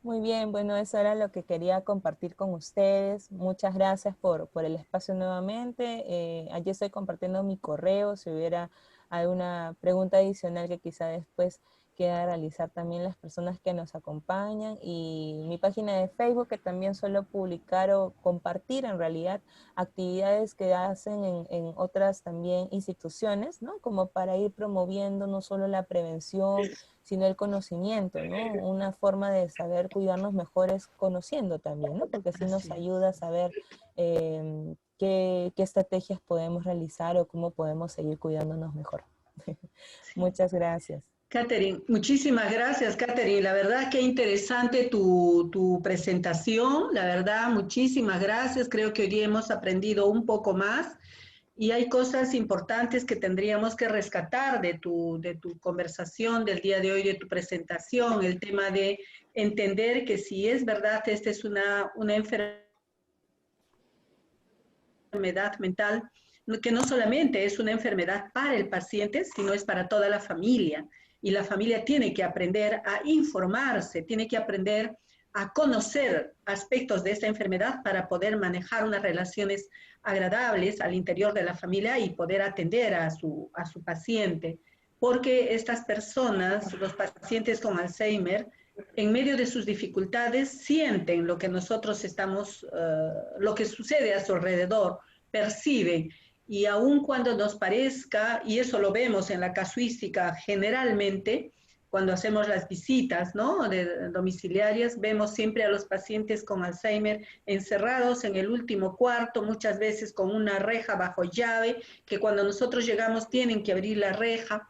Muy bien, bueno, eso era lo que quería compartir con ustedes. Muchas gracias por el espacio nuevamente. Allí estoy compartiendo mi correo, si hubiera alguna pregunta adicional que quizá después quiera realizar también las personas que nos acompañan. Y mi página de Facebook, que también suelo publicar o compartir en realidad actividades que hacen en otras también instituciones, ¿no? Como para ir promoviendo no solo la prevención, sino el conocimiento, ¿no? Una forma de saber cuidarnos mejor es conociendo también, ¿no? Porque así nos Así ayuda a saber qué estrategias podemos realizar o cómo podemos seguir cuidándonos mejor. sí. Muchas gracias. Catherine, muchísimas gracias, Catherine. La verdad que interesante tu presentación. La verdad, muchísimas gracias. Creo que hoy día hemos aprendido un poco más y hay cosas importantes que tendríamos que rescatar de tu conversación del día de hoy, de tu presentación. El tema de entender que si es verdad, esta es una enfermedad mental, que no solamente es una enfermedad para el paciente, sino es para toda la familia. Y la familia tiene que aprender a informarse, tiene que aprender a conocer aspectos de esta enfermedad para poder manejar unas relaciones agradables al interior de la familia y poder atender a su paciente. Porque estas personas, los pacientes con Alzheimer, en medio de sus dificultades, sienten lo que nosotros estamos, lo que sucede a su alrededor, perciben. Y aun cuando nos parezca, y eso lo vemos en la casuística generalmente, cuando hacemos las visitas, ¿no?, domiciliarias, vemos siempre a los pacientes con Alzheimer encerrados en el último cuarto, muchas veces con una reja bajo llave, que cuando nosotros llegamos tienen que abrir la reja,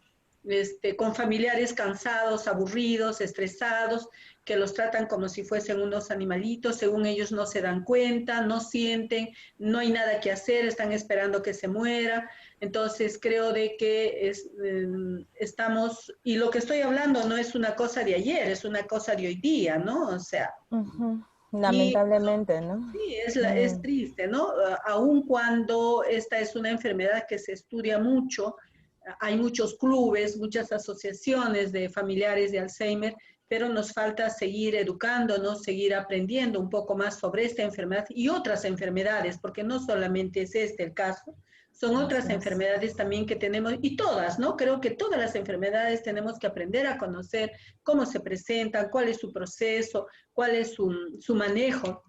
con familiares cansados, aburridos, estresados, que los tratan como si fuesen unos animalitos, según ellos no se dan cuenta, no sienten, no hay nada que hacer, están esperando que se muera. Entonces creo de que estamos, y lo que estoy hablando no es una cosa de ayer, es una cosa de hoy día, ¿no? O sea, y Lamentablemente, ¿no? sí, es triste, ¿no? Aun cuando esta es una enfermedad que se estudia mucho, hay muchos clubes, muchas asociaciones de familiares de Alzheimer, pero nos falta seguir educándonos, seguir aprendiendo un poco más sobre esta enfermedad y otras enfermedades, porque no solamente es este el caso, son otras enfermedades también que tenemos, y todas, ¿no? Creo que todas las enfermedades tenemos que aprender a conocer cómo se presentan, cuál es su proceso, cuál es su manejo,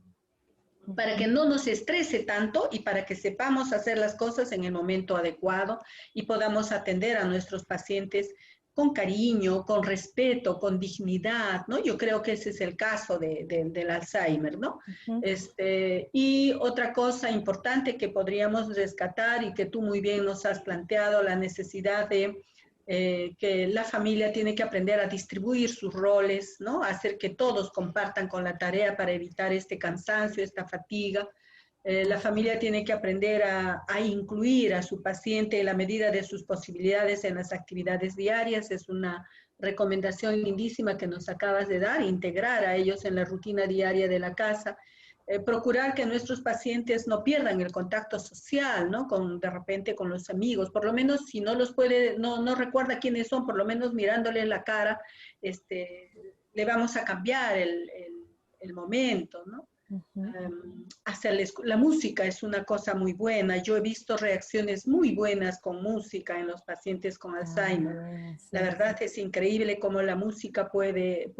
para que no nos estrese tanto y para que sepamos hacer las cosas en el momento adecuado y podamos atender a nuestros pacientes con cariño, con respeto, con dignidad, ¿no? Yo creo que ese es el caso del Alzheimer, ¿no? Y otra cosa importante que podríamos rescatar y que tú muy bien nos has planteado, la necesidad de que la familia tiene que aprender a distribuir sus roles, ¿no? Hacer que todos compartan con la tarea para evitar este cansancio, esta fatiga. La familia tiene que aprender a incluir a su paciente en la medida de sus posibilidades en las actividades diarias. Es una recomendación lindísima que nos acabas de dar, integrar a ellos en la rutina diaria de la casa. Procurar que nuestros pacientes no pierdan el contacto social, ¿no? De repente con los amigos, por lo menos si no los puede, no recuerda quiénes son, por lo menos mirándole la cara, le vamos a cambiar el momento, ¿no? Hacerles, la música es una cosa muy buena. Yo he visto reacciones muy buenas con música en los pacientes con Alzheimer. La verdad es increíble cómo la música puede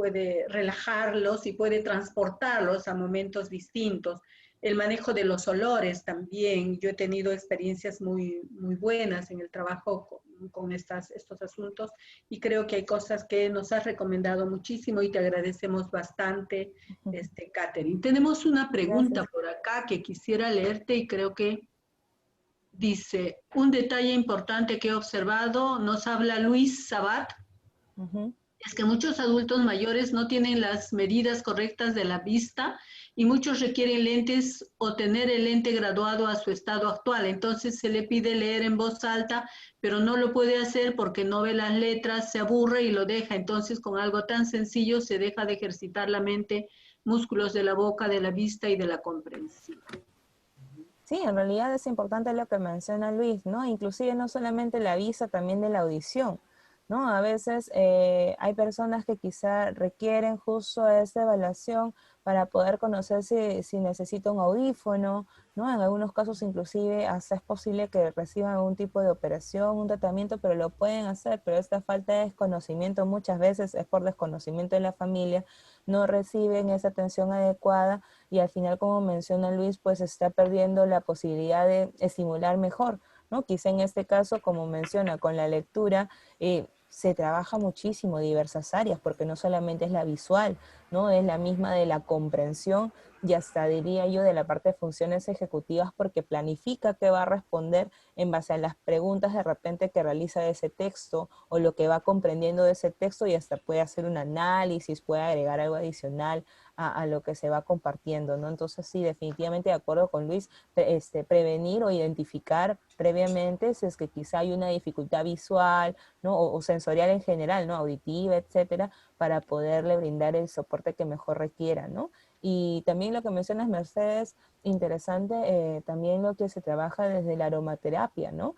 relajarlos y puede transportarlos a momentos distintos. El manejo de los olores también. Yo he tenido experiencias muy, muy buenas en el trabajo con estos asuntos y creo que hay cosas que nos has recomendado muchísimo y te agradecemos bastante, Catherine. Tenemos una pregunta por acá que quisiera leerte y creo que dice, un detalle importante que he observado, nos habla Luis Sabat, es que muchos adultos mayores no tienen las medidas correctas de la vista y muchos requieren lentes o tener el lente graduado a su estado actual. Entonces se le pide leer en voz alta, pero no lo puede hacer porque no ve las letras, se aburre y lo deja. Entonces con algo tan sencillo se deja de ejercitar la mente, músculos de la boca, de la vista y de la comprensión. Sí, en realidad es importante lo que menciona Luis, ¿no? Inclusive no solamente la vista, también de la audición. ¿no? A veces hay personas que quizá requieren justo esta evaluación para poder conocer si necesita un audífono, ¿no? En algunos casos inclusive hasta es posible que reciban algún tipo de operación, un tratamiento, pero lo pueden hacer, pero esta falta de desconocimiento muchas veces es por desconocimiento de la familia, no reciben esa atención adecuada y al final, como menciona Luis, pues se está perdiendo la posibilidad de estimular mejor, ¿no? Quizá en este caso, como menciona, con la lectura, se trabaja muchísimo diversas áreas, porque no solamente es la visual, ¿no? Es la misma de la comprensión y hasta diría yo de la parte de funciones ejecutivas, porque planifica qué va a responder en base a las preguntas de repente que realiza de ese texto o lo que va comprendiendo de ese texto, y hasta puede hacer un análisis, puede agregar algo adicional a lo que se va compartiendo, ¿no? Entonces sí, definitivamente de acuerdo con Luis, prevenir o identificar previamente si es que quizá hay una dificultad visual, ¿no? O sensorial en general, ¿no? Auditiva, etcétera, para poderle brindar el soporte que mejor requiera, ¿no? Y también lo que mencionas, Mercedes, interesante, también lo que se trabaja desde la aromaterapia, ¿no?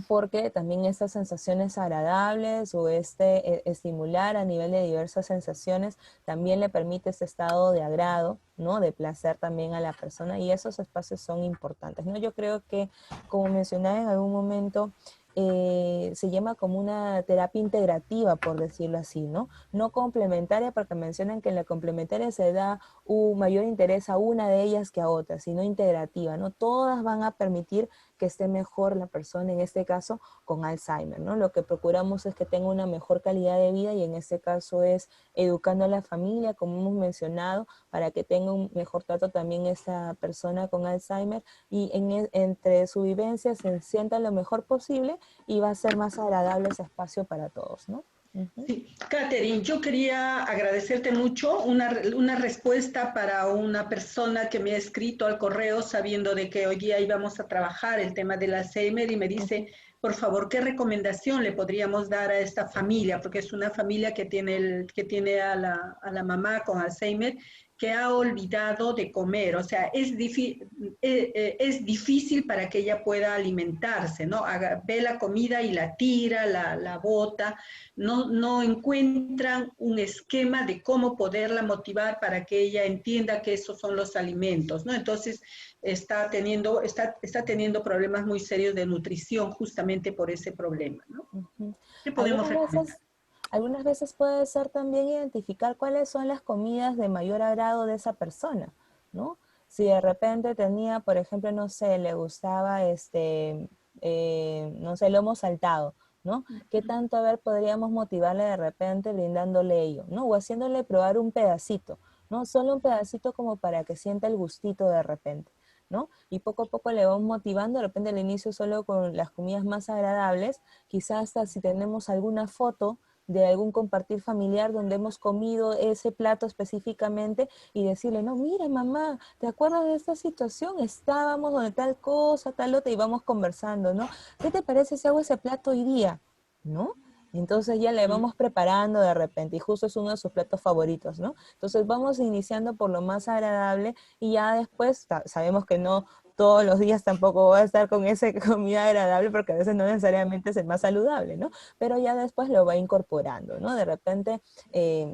Porque también estas sensaciones agradables o estimular a nivel de diversas sensaciones también le permite este estado de agrado, ¿no? De placer también a la persona, y esos espacios son importantes, ¿no? Yo creo que, como mencionaba en algún momento, se llama como una terapia integrativa, por decirlo así, ¿no? No complementaria, porque mencionan que en la complementaria se da un mayor interés a una de ellas que a otra, sino integrativa, ¿no? Todas van a permitir que esté mejor la persona, en este caso con Alzheimer, ¿no? Lo que procuramos es que tenga una mejor calidad de vida, y en este caso es educando a la familia, como hemos mencionado, para que tenga un mejor trato también esa persona con Alzheimer, y entre su vivencia se sienta lo mejor posible y va a ser más agradable ese espacio para todos, ¿no? Uh-huh. Sí, Catherine, yo quería agradecerte mucho una respuesta para una persona que me ha escrito al correo sabiendo de que hoy día íbamos a trabajar el tema del Alzheimer, y me dice, por favor, ¿qué recomendación le podríamos dar a esta familia? Porque es una familia que tiene a la mamá con Alzheimer, que ha olvidado de comer, o sea, es difícil para que ella pueda alimentarse, ¿no? Ve la comida y la tira, la bota, no encuentran un esquema de cómo poderla motivar para que ella entienda que esos son los alimentos, ¿no? Entonces está teniendo problemas muy serios de nutrición justamente por ese problema, ¿no? Uh-huh. ¿Qué podemos recomendar? Algunas veces puede ser también identificar cuáles son las comidas de mayor agrado de esa persona, ¿no? Si de repente tenía, por ejemplo, no sé, le gustaba no sé, lomo saltado, ¿no? ¿Qué tanto, a ver, podríamos motivarle de repente brindándole ello, ¿no? O haciéndole probar un pedacito, ¿no? Solo un pedacito como para que sienta el gustito de repente, ¿no? Y poco a poco le vamos motivando, de repente al inicio solo con las comidas más agradables, quizás hasta si tenemos alguna foto de algún compartir familiar donde hemos comido ese plato específicamente, y decirle, no, mira mamá, ¿te acuerdas de esta situación? Estábamos donde tal cosa, tal otra, y vamos conversando, ¿no? ¿Qué te parece si hago ese plato hoy día? ¿No? Entonces ya le vamos preparando de repente, y justo es uno de sus platos favoritos, ¿no? Entonces vamos iniciando por lo más agradable, y ya después sabemos que no todos los días tampoco va a estar con esa comida agradable, porque a veces no necesariamente es el más saludable, ¿no? Pero ya después lo va incorporando, ¿no? De repente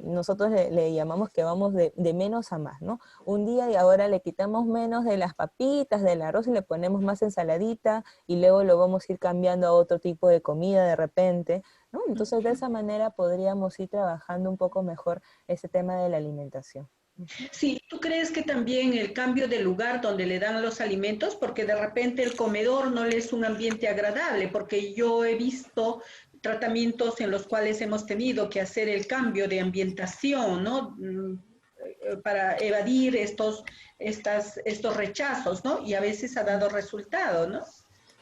nosotros le llamamos que vamos de menos a más, ¿no? Un día y ahora le quitamos menos de las papitas, del arroz, y le ponemos más ensaladita, y luego lo vamos a ir cambiando a otro tipo de comida de repente, ¿no? Entonces de esa manera podríamos ir trabajando un poco mejor ese tema de la alimentación. Sí, ¿tú crees que también el cambio de lugar donde le dan los alimentos, porque de repente el comedor no le es un ambiente agradable? Porque yo he visto tratamientos en los cuales hemos tenido que hacer el cambio de ambientación, ¿no? Para evadir estos rechazos, ¿no? Y a veces ha dado resultado, ¿no?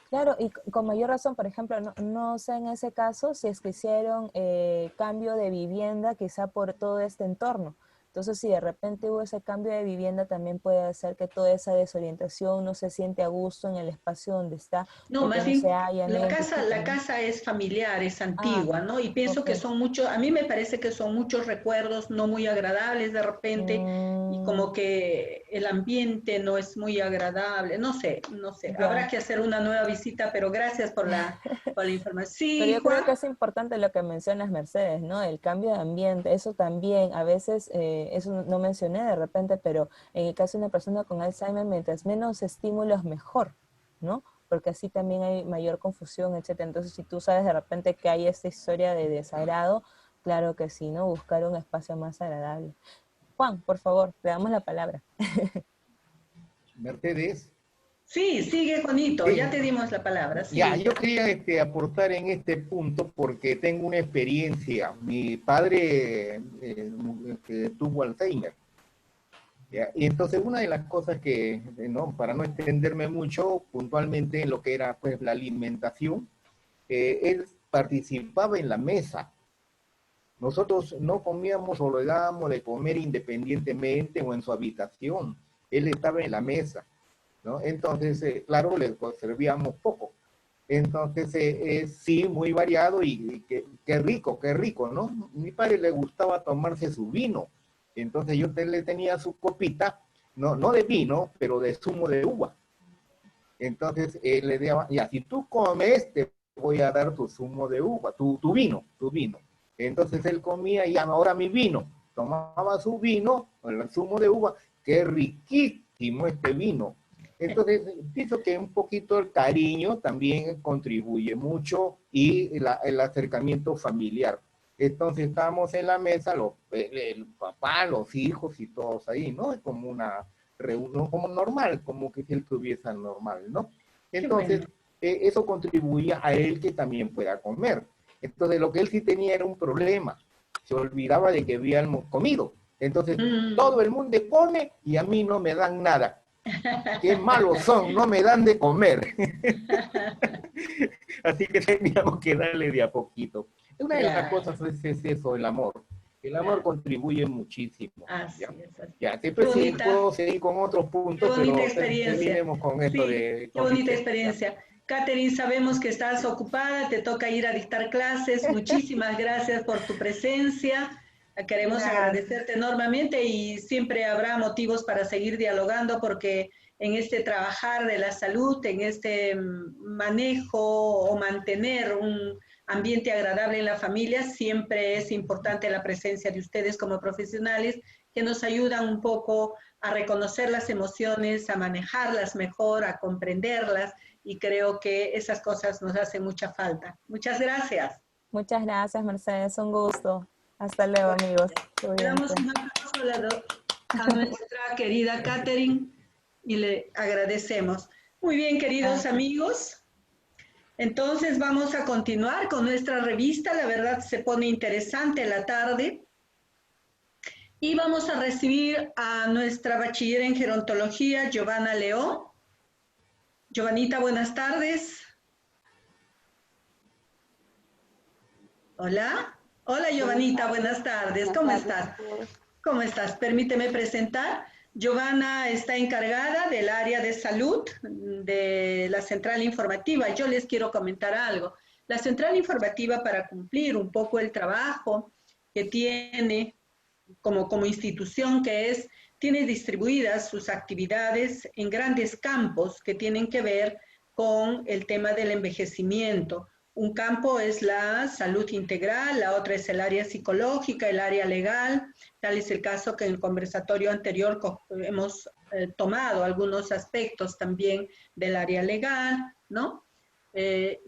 Claro, y con mayor razón, por ejemplo, no sé en ese caso si es que hicieron cambio de vivienda quizá por todo este entorno. Entonces, si de repente hubo ese cambio de vivienda, también puede hacer que toda esa desorientación no se siente a gusto en el espacio donde está, No, porque más no se bien halla, no identifica, la ¿no? casa es familiar, es Ah, antigua, ¿no? Y pienso que ok. son muchos, a mí me parece que son muchos recuerdos no muy agradables de repente, y Mm, como que el ambiente no es muy agradable, no sé, Ya. habrá que hacer una nueva visita, pero gracias por la información. Pero Sí, yo creo Juan. que es importante lo que mencionas, Mercedes, ¿no? El cambio de ambiente, eso también, a veces, eso no mencioné de repente, pero en el caso de una persona con Alzheimer, mientras menos estímulos, mejor, ¿no? Porque así también hay mayor confusión, etcétera. Entonces, si tú sabes de repente que hay esta historia de desagrado, claro que sí, ¿no? Buscar un espacio más agradable. Juan, por favor, te damos la palabra. Mercedes. Sí, sigue Juanito, ya te dimos la palabra, Ya, sí. yo quería aportar en este punto porque tengo una experiencia. Mi padre tuvo Alzheimer. ¿Ya? Y entonces una de las cosas que, no, para no extenderme mucho, puntualmente en lo que era pues la alimentación, él participaba en la mesa. Nosotros no comíamos o le dábamos de comer independientemente o en su habitación. Él estaba en la mesa, ¿no? Entonces, claro, le servíamos poco. Entonces, sí, muy variado y qué rico, ¿no? Mi padre le gustaba tomarse su vino. Entonces yo le tenía su copita, no de vino, pero de zumo de uva. Entonces le daba, ya, si tú comes, te voy a dar tu zumo de uva, tu vino. Entonces él comía y ahora mi vino. Tomaba su vino, el zumo de uva, qué riquísimo este vino. Entonces, pienso que un poquito el cariño también contribuye mucho y el acercamiento familiar. Entonces, estábamos en la mesa, el papá, los hijos y todos ahí, ¿no? Es como una reunión, como normal, como que si él estuviese normal, ¿no? Qué Entonces, bueno. eso contribuía a él que también pueda comer. Entonces, lo que él sí tenía era un problema. Se olvidaba de que habíamos comido. Entonces, todo el mundo come y a mí no me dan nada. Qué malos son, no me dan de comer. Así que teníamos que darle de a poquito. Una de las Claro, cosas es eso, el amor. El amor claro. contribuye muchísimo. Así ¿Ya? es. Así. Ya, Qué después sí bonita, puedo seguir con otros qué puntos, bonita pero experiencia. terminemos con esto Sí, de qué bonita convivencia. ¿Ya? experiencia. Catherine, sabemos que estás ocupada, te toca ir a dictar clases. Muchísimas gracias por tu presencia. Queremos Gracias. agradecerte enormemente y siempre habrá motivos para seguir dialogando porque en este trabajar de la salud, en este manejo o mantener un ambiente agradable en la familia, siempre es importante la presencia de ustedes como profesionales que nos ayudan un poco a reconocer las emociones, a manejarlas mejor, a comprenderlas, y creo que esas cosas nos hacen mucha falta. Muchas gracias. Muchas gracias, Mercedes, un gusto. Hasta luego, amigos. Le damos Cuídense. un aplauso a nuestra querida Catherine y le agradecemos. Muy bien, queridos Gracias. amigos. Entonces vamos a continuar con nuestra revista. La verdad se pone interesante la tarde. Y vamos a recibir a nuestra bachiller en gerontología, Giovanna León. Giovanita, buenas tardes. Hola. Hola, Giovanita, buenas tardes. ¿Cómo estás? ¿Cómo estás? Permíteme presentar. Giovanna está encargada del área de salud de la central informativa. Yo les quiero comentar algo. La central informativa, para cumplir un poco el trabajo que tiene como institución que es, tiene distribuidas sus actividades en grandes campos que tienen que ver con el tema del envejecimiento. Un campo es la salud integral, la otra es el área psicológica, el área legal. Tal es el caso que en el conversatorio anterior hemos tomado algunos aspectos también del área legal, ¿no?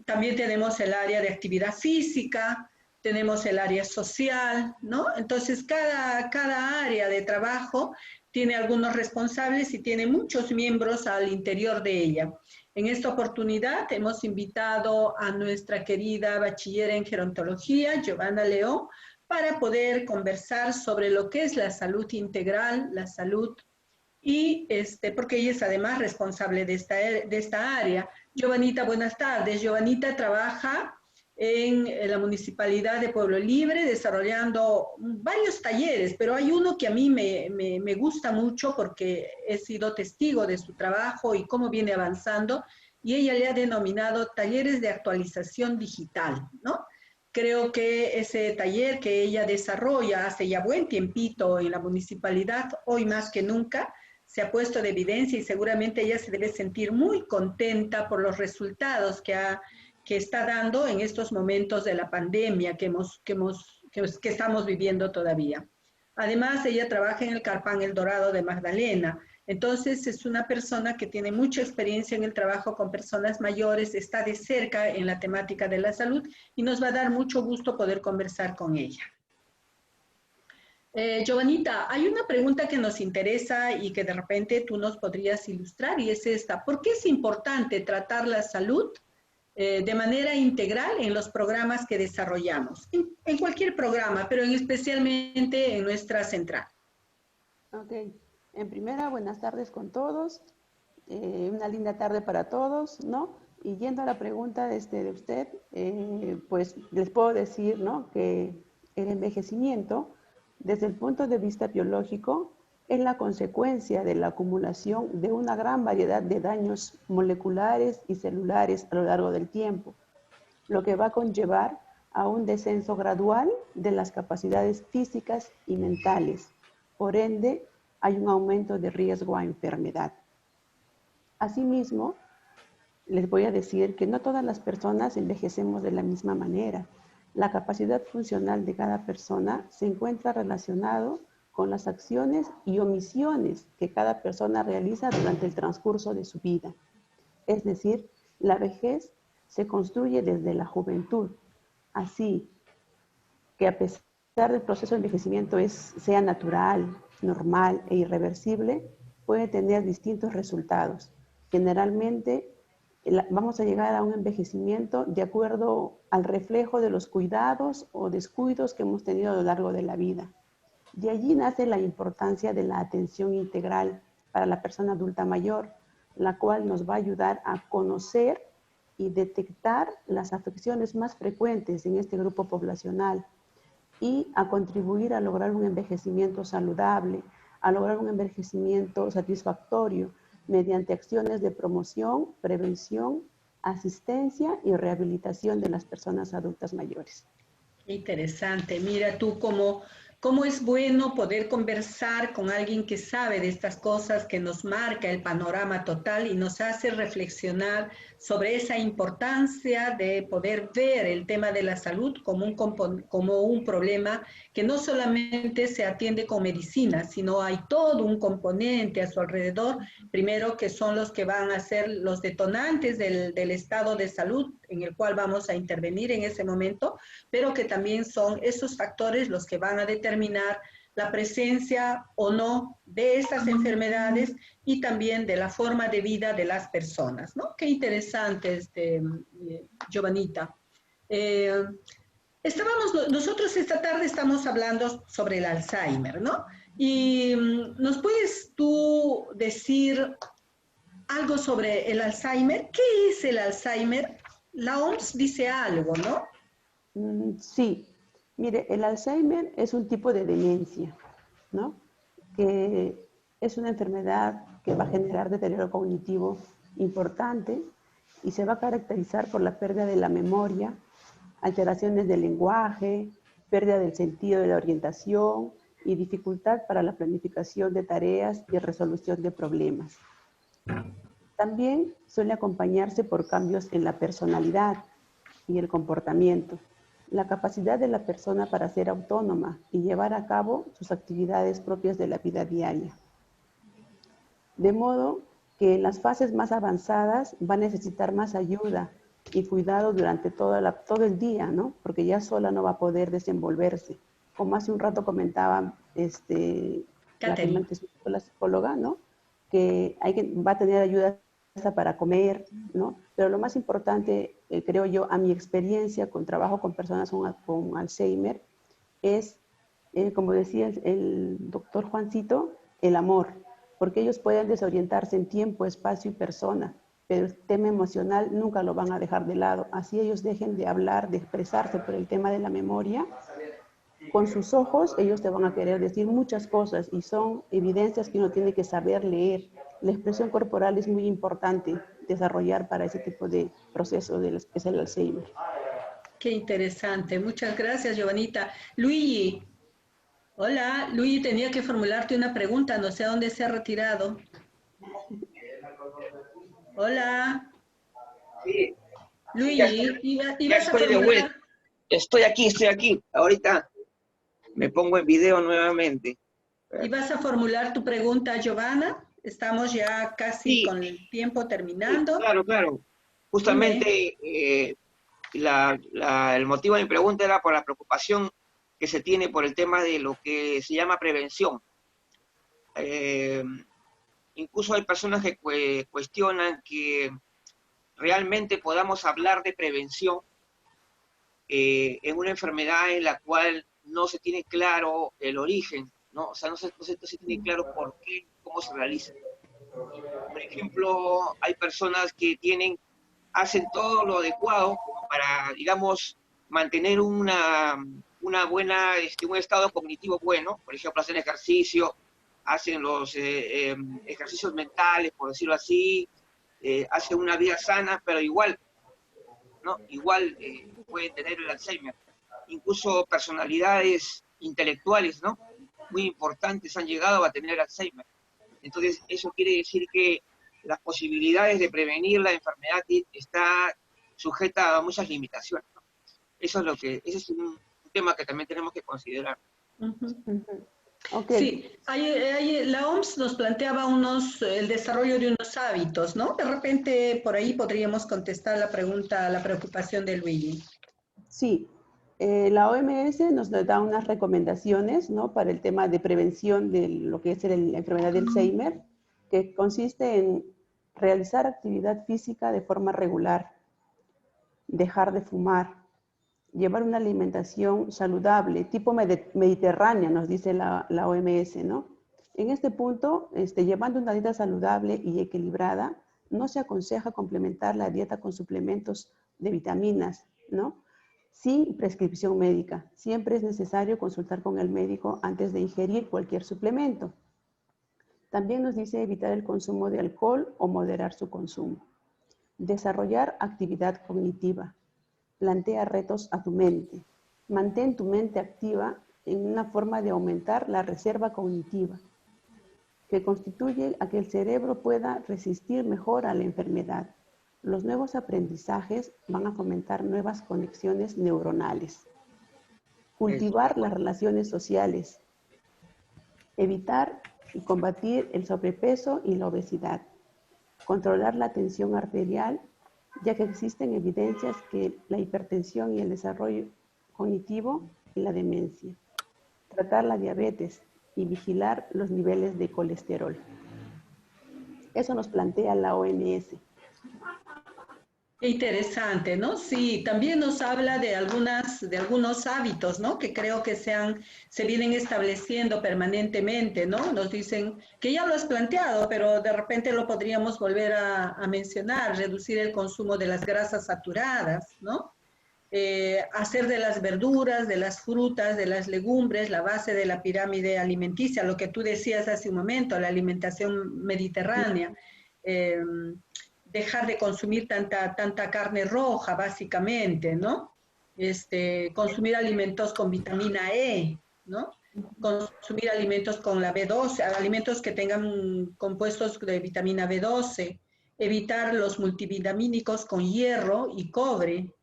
También tenemos el área de actividad física, tenemos el área social, ¿no? Entonces, cada área de trabajo tiene algunos responsables y tiene muchos miembros al interior de ella. En esta oportunidad hemos invitado a nuestra querida bachiller en gerontología, Giovanna León, para poder conversar sobre lo que es la salud integral, la salud, y porque ella es además responsable de esta área. Giovanita, buenas tardes. Giovanita trabaja en la Municipalidad de Pueblo Libre, desarrollando varios talleres, pero hay uno que a mí me gusta mucho porque he sido testigo de su trabajo y cómo viene avanzando, y ella le ha denominado talleres de actualización digital, ¿no? Creo que ese taller que ella desarrolla hace ya buen tiempito en la municipalidad, hoy más que nunca, se ha puesto de evidencia y seguramente ella se debe sentir muy contenta por los resultados que está dando en estos momentos de la pandemia que estamos viviendo todavía. Además, ella trabaja en el Carpán El Dorado de Magdalena. Entonces, es una persona que tiene mucha experiencia en el trabajo con personas mayores, está de cerca en la temática de la salud y nos va a dar mucho gusto poder conversar con ella. Giovanita, hay una pregunta que nos interesa y que de repente tú nos podrías ilustrar y es esta. ¿Por qué es importante tratar la salud de manera integral en los programas que desarrollamos? En cualquier programa, pero especialmente en nuestra central. Ok. En primera, buenas tardes con todos. Una linda tarde para todos, ¿no? Y yendo a la pregunta de usted, pues les puedo decir, ¿no?, que el envejecimiento, desde el punto de vista biológico, es la consecuencia de la acumulación de una gran variedad de daños moleculares y celulares a lo largo del tiempo, lo que va a conllevar a un descenso gradual de las capacidades físicas y mentales. Por ende, hay un aumento de riesgo a enfermedad. Asimismo, les voy a decir que no todas las personas envejecemos de la misma manera. La capacidad funcional de cada persona se encuentra relacionado con las acciones y omisiones que cada persona realiza durante el transcurso de su vida. Es decir, la vejez se construye desde la juventud. Así que a pesar del proceso de envejecimiento sea natural, normal e irreversible, puede tener distintos resultados. Generalmente vamos a llegar a un envejecimiento de acuerdo al reflejo de los cuidados o descuidos que hemos tenido a lo largo de la vida. De allí nace la importancia de la atención integral para la persona adulta mayor, la cual nos va a ayudar a conocer y detectar las afecciones más frecuentes en este grupo poblacional y a contribuir a lograr un envejecimiento saludable, a lograr un envejecimiento satisfactorio mediante acciones de promoción, prevención, asistencia y rehabilitación de las personas adultas mayores. Qué interesante. Mira tú cómo es bueno poder conversar con alguien que sabe de estas cosas, que nos marca el panorama total y nos hace reflexionar sobre esa importancia de poder ver el tema de la salud como un problema que no solamente se atiende con medicina, sino hay todo un componente a su alrededor, primero que son los que van a ser los detonantes del estado de salud en el cual vamos a intervenir en ese momento, pero que también son esos factores los que van a determinar la presencia o no de estas enfermedades y también de la forma de vida de las personas, ¿no? Qué interesante, Giovanita. Nosotros esta tarde estamos hablando sobre el Alzheimer, ¿no? Y ¿nos puedes tú decir algo sobre el Alzheimer? ¿Qué es el Alzheimer? La OMS dice algo, ¿no? Sí, mire, el Alzheimer es un tipo de demencia, ¿no? Que es una enfermedad que va a generar deterioro cognitivo importante y se va a caracterizar por la pérdida de la memoria, alteraciones del lenguaje, pérdida del sentido de la orientación y dificultad para la planificación de tareas y resolución de problemas. También suele acompañarse por cambios en la personalidad y el comportamiento, la capacidad de la persona para ser autónoma y llevar a cabo sus actividades propias de la vida diaria. De modo que en las fases más avanzadas va a necesitar más ayuda y cuidado durante todo el día, ¿no? Porque ya sola no va a poder desenvolverse. Como hace un rato comentaba la psicóloga, ¿no? Que va a tener ayuda para comer, ¿no? Pero lo más importante, creo yo, a mi experiencia con trabajo con personas con Alzheimer, es, como decía el doctor Juancito, el amor, porque ellos pueden desorientarse en tiempo, espacio y persona, pero el tema emocional nunca lo van a dejar de lado. Así ellos dejen de hablar, de expresarse por el tema de la memoria. Con sus ojos ellos te van a querer decir muchas cosas y son evidencias que uno tiene que saber leer. La expresión corporal es muy importante desarrollar para ese tipo de proceso que es el Alzheimer. Qué interesante. Muchas gracias, Giovanita. Luigi. Hola, Luis, tenía que formularte una pregunta, no sé a dónde se ha retirado. Hola, Sí, sí, Luis, ya ibas a estoy de vuelta. formular, Estoy aquí. Ahorita me pongo en video nuevamente. tu pregunta, Giovanna. Estamos ya casi Sí, con el tiempo sí, terminando. claro. Dime. Justamente el motivo de mi pregunta era por la preocupación que se tiene por el tema de lo que se llama prevención. Eh, Incluso hay personas que cuestionan que realmente podamos hablar de prevención en una enfermedad en la cual no se tiene claro el origen, ¿no? O sea, no se tiene claro por qué, cómo se realiza. Por ejemplo, hay personas que hacen todo lo adecuado para, digamos, mantener una buena, un estado cognitivo bueno. Por ejemplo, hacen ejercicio, hacen los ejercicios mentales, por decirlo así, hacen una vida sana, pero igual, ¿no? Igual pueden tener el Alzheimer. Incluso personalidades intelectuales, ¿no? Muy importantes han llegado a tener Alzheimer. Entonces, eso quiere decir que las posibilidades de prevenir la enfermedad está sujeta a muchas limitaciones, ¿no? Ese es un tema que también tenemos que considerar. Ujú. Ok, Sí, la OMS nos planteaba el desarrollo de unos hábitos, ¿no? De repente por ahí podríamos contestar la pregunta, la preocupación de Luigi. sí. La OMS nos da unas recomendaciones, ¿no? Para el tema de prevención de lo que es la enfermedad de Alzheimer, que consiste en realizar actividad física de forma regular, dejar de fumar, llevar una alimentación saludable, tipo mediterránea, nos dice la OMS, ¿no? En este punto, llevando una dieta saludable y equilibrada, no se aconseja complementar la dieta con suplementos de vitaminas, ¿no? Sin prescripción médica. Siempre es necesario consultar con el médico antes de ingerir cualquier suplemento. También nos dice evitar el consumo de alcohol o moderar su consumo. Desarrollar actividad cognitiva. Plantea retos a tu mente. Mantén tu mente activa en una forma de aumentar la reserva cognitiva, que constituye a que el cerebro pueda resistir mejor a la enfermedad. Los nuevos aprendizajes van a fomentar nuevas conexiones neuronales. Eso, de Cultivar las acuerdo. relaciones sociales. Evitar y combatir el sobrepeso y la obesidad. Controlar la tensión arterial, ya que existen evidencias que la hipertensión y el desarrollo cognitivo y la demencia. Tratar la diabetes y vigilar los niveles de colesterol. Eso nos plantea la OMS. Qué interesante, ¿no? Sí, también nos habla de algunos hábitos, ¿no? Que creo que se vienen estableciendo permanentemente, ¿no? Nos dicen que ya lo has planteado, pero de repente lo podríamos volver a mencionar, reducir el consumo de las grasas saturadas, ¿no? Hacer de las verduras, de las frutas, de las legumbres, la base de la pirámide alimenticia, lo que tú decías hace un momento, la alimentación mediterránea. Eh, Dejar de consumir tanta carne roja, básicamente, ¿no? Consumir alimentos con vitamina E, ¿no? Consumir alimentos con la B12, alimentos que tengan compuestos de vitamina B12, evitar los multivitamínicos con hierro y cobre,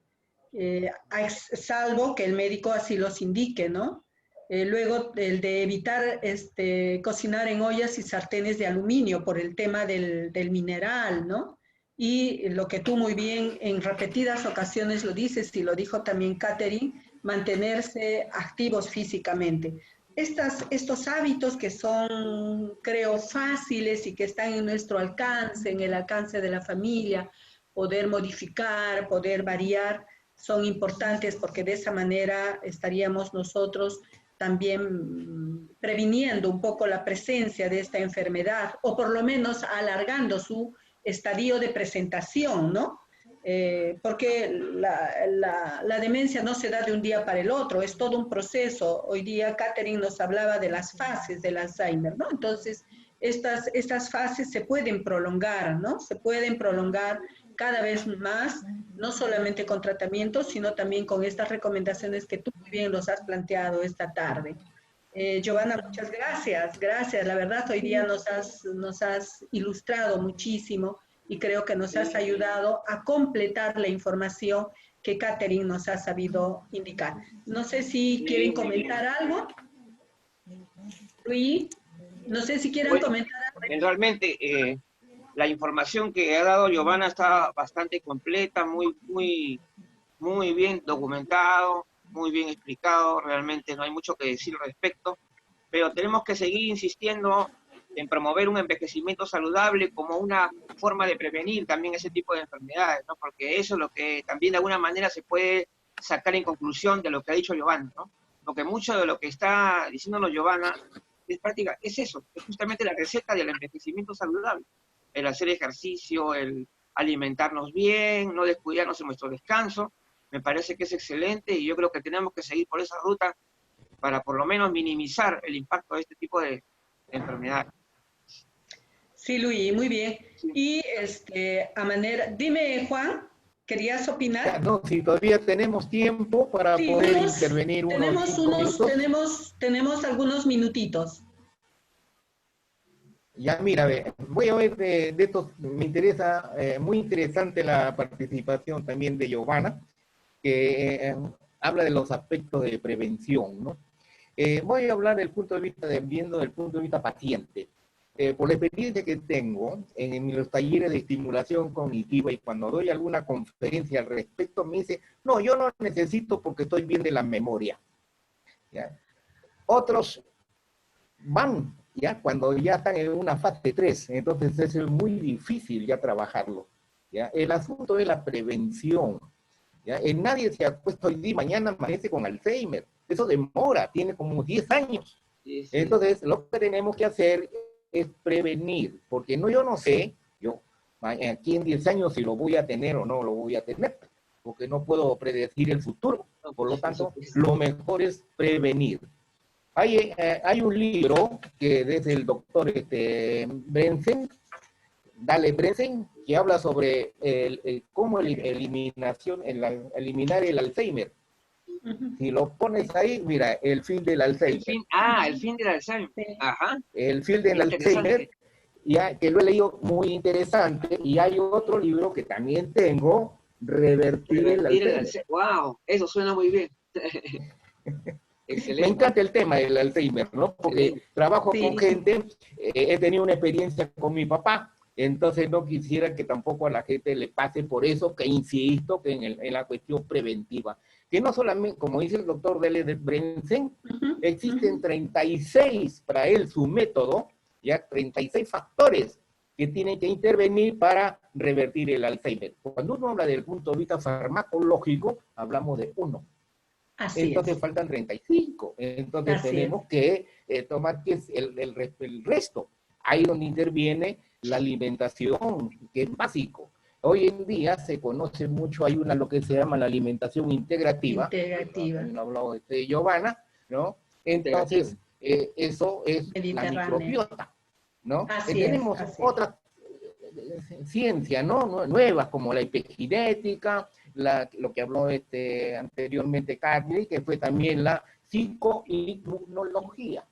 salvo que el médico así los indique, ¿no? Luego el de evitar cocinar en ollas y sartenes de aluminio por el tema del mineral, ¿no? Y lo que tú muy bien en repetidas ocasiones lo dices y lo dijo también Catherine, mantenerse activos físicamente. Estos hábitos que son, creo, fáciles y que están en nuestro alcance, en el alcance de la familia, poder modificar, poder variar, son importantes porque de esa manera estaríamos nosotros también previniendo un poco la presencia de esta enfermedad o por lo menos alargando su estadio de presentación, ¿no? Porque la demencia no se da de un día para el otro, es todo un proceso. Hoy día Catherine nos hablaba de las fases del Alzheimer, ¿no? Entonces, estas fases se pueden prolongar, ¿no? Se pueden prolongar cada vez más, no solamente con tratamientos, sino también con estas recomendaciones que tú muy bien los has planteado esta tarde. Giovanna, muchas gracias, gracias. La verdad, hoy día nos has ilustrado muchísimo y creo que nos has ayudado a completar la información que Catherine nos ha sabido indicar. No sé si quieren comentar algo. Luis, no sé si quieran comentar algo. Realmente, la información que ha dado Giovanna está bastante completa, muy bien documentado, muy bien explicado, realmente no hay mucho que decir al respecto, pero tenemos que seguir insistiendo en promover un envejecimiento saludable como una forma de prevenir también ese tipo de enfermedades, ¿no? Porque eso es lo que también de alguna manera se puede sacar en conclusión de lo que ha dicho Giovanna, ¿no? Porque mucho de lo que está diciéndonos Giovanna es práctica, es eso, es justamente la receta del envejecimiento saludable, el hacer ejercicio, el alimentarnos bien, no descuidarnos en nuestro descanso. Me parece que es excelente y yo creo que tenemos que seguir por esa ruta para por lo menos minimizar el impacto de este tipo de enfermedades. Sí, Luis, muy bien. Sí. Y dime, Juan, ¿querías opinar? No, si todavía tenemos tiempo para Sí, poder intervenir tenemos algunos minutitos. Ya, mira, voy a ver de estos, me interesa, muy interesante la participación también de Giovanna, que habla de los aspectos de prevención, ¿no? Voy a hablar viendo del punto de vista paciente. Por la experiencia que tengo en los talleres de estimulación cognitiva y cuando doy alguna conferencia al respecto, me dice, no, yo no necesito porque estoy bien de la memoria. ¿Ya? Otros van, ya cuando ya están en una fase 3, entonces es muy difícil ya trabajarlo. ¿Ya? El asunto es la prevención. ¿Ya? Nadie se acuesta hoy día, mañana amanece con Alzheimer. Eso demora, tiene como 10 años. Sí. Entonces, lo que tenemos que hacer es prevenir, porque yo no sé, aquí en 10 años si lo voy a tener o no lo voy a tener, porque no puedo predecir el futuro. Por lo tanto, lo mejor es prevenir. Hay un libro que desde el doctor Brensen, que habla sobre cómo eliminar el Alzheimer. Si lo pones ahí, mira, el fin del Alzheimer. El fin del Alzheimer. Ajá. El fin del Alzheimer, ya que lo he leído, muy interesante. Y hay otro libro que también tengo, Revertir el Alzheimer. ¡Wow! Eso suena muy bien. Excelente. Me encanta el tema del Alzheimer, ¿no? Porque trabajo con gente, he tenido una experiencia con mi papá, entonces no quisiera que tampoco a la gente le pase, por eso que insisto que en la cuestión preventiva. Que no solamente, como dice el doctor Brensen, existen 36 para él su método, ya 36 factores que tienen que intervenir para revertir el Alzheimer. Cuando uno habla del punto de vista farmacológico, hablamos de 1. Entonces faltan 35. Entonces tenemos que tomar el resto. Ahí donde interviene la alimentación, que es básico. Hoy en día se conoce mucho, hay lo que se llama la alimentación integrativa. Lo habló Giovanna, ¿no? Entonces, eso es la microbiota, ¿no? Tenemos otras ciencias, ¿no? Nuevas, como la epigenética, lo que habló anteriormente Catherine, que fue también la psicoinmunología,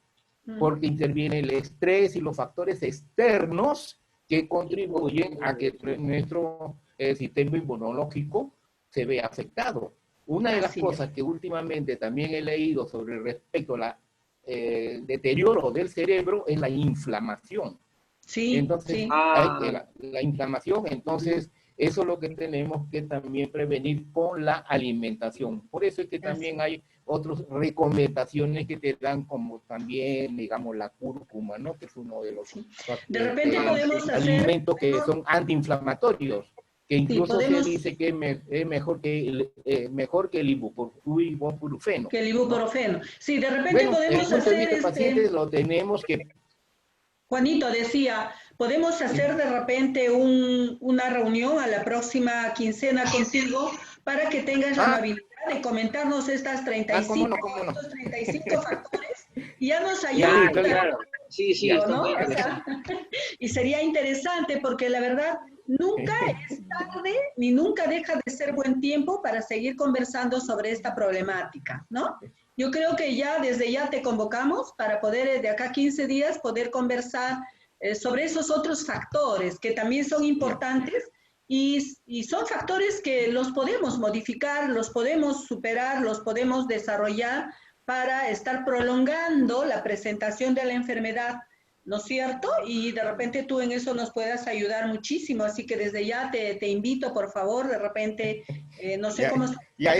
porque interviene el estrés y los factores externos que contribuyen a que nuestro sistema inmunológico se vea afectado. Una de las cosas que últimamente también he leído sobre respecto al deterioro del cerebro es la inflamación. Entonces, la inflamación, entonces, eso es lo que tenemos que también prevenir con la alimentación. Por eso es que también hay otras recomendaciones que te dan, como también, digamos, la cúrcuma, ¿no? Que es uno de los de repente podemos alimentos que son antiinflamatorios, que incluso se dice que es mejor que el ibuprofeno. Que el ibuprofeno. ¿No? Sí, de repente podemos hacer pacientes lo tenemos que... Juanito decía, podemos hacer de repente una reunión a la próxima quincena contigo para que tengas la amabilidad de comentarnos estas 35 factores y ya nos ayuda. Claro. Sí, ¿no? Y sería interesante porque la verdad nunca es tarde ni nunca deja de ser buen tiempo para seguir conversando sobre esta problemática, ¿no? Yo creo que ya desde ya te convocamos para poder de acá a 15 días poder conversar sobre esos otros factores que también son importantes y son factores que los podemos modificar, los podemos superar, los podemos desarrollar para estar prolongando la presentación de la enfermedad, ¿no es cierto? Y de repente tú en eso nos puedas ayudar muchísimo, así que desde ya te invito, por favor, de repente, no sé cómo... Ya.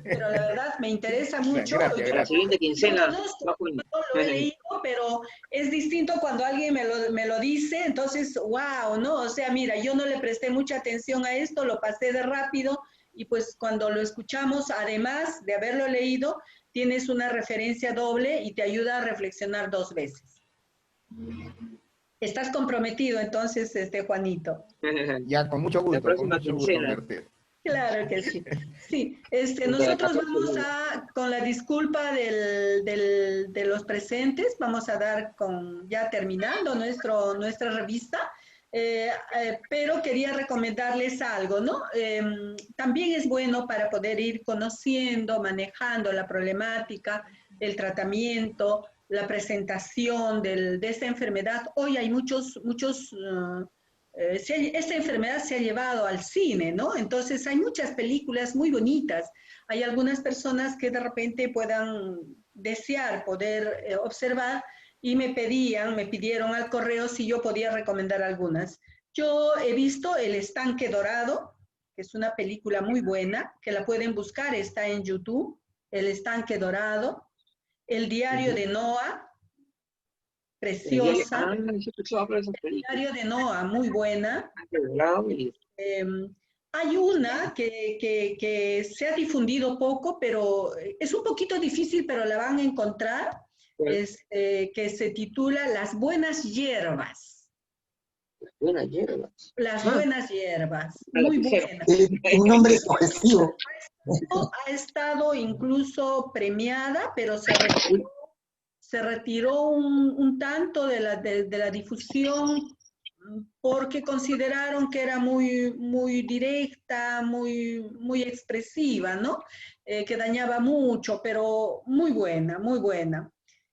Pero la verdad me interesa mucho. Gracias, La gracias. siguiente Yo quincena, conozco, va junio. no lo he leído, pero es distinto cuando alguien me lo dice, entonces, wow, ¿no? O sea, mira, yo no le presté mucha atención a esto, lo pasé de rápido y pues cuando lo escuchamos, además de haberlo leído, tienes una referencia doble y te ayuda a reflexionar dos veces. Estás comprometido entonces, Juanito. Ya, con mucho La gusto, próxima quincena. Mercedes. Claro que sí. Sí, nosotros vamos a, con la disculpa de los presentes, vamos a dar ya terminando nuestra revista, pero quería recomendarles algo, ¿no? También es bueno para poder ir conociendo, manejando la problemática, el tratamiento, la presentación de esta enfermedad. Hoy hay muchos esta enfermedad se ha llevado al cine, ¿no? Entonces hay muchas películas muy bonitas. Hay algunas personas que de repente puedan desear poder observar y me pidieron al correo si yo podía recomendar algunas. Yo he visto El Estanque Dorado, que es una película muy buena, que la pueden buscar, está en YouTube, El Estanque Dorado, El Diario de Noah, preciosa, El Diario de Noah, muy buena. Eh, hay una que se ha difundido poco, pero es un poquito difícil, pero la van a encontrar, que se titula Las Buenas Hierbas. Buenas hierbas. Las Buenas Hierbas, muy buena. Un nombre sugestivo. Ha estado incluso premiada, pero se retiró un tanto de la difusión porque consideraron que era muy directa, muy expresiva, ¿no? Que dañaba mucho, pero muy buena, muy buena.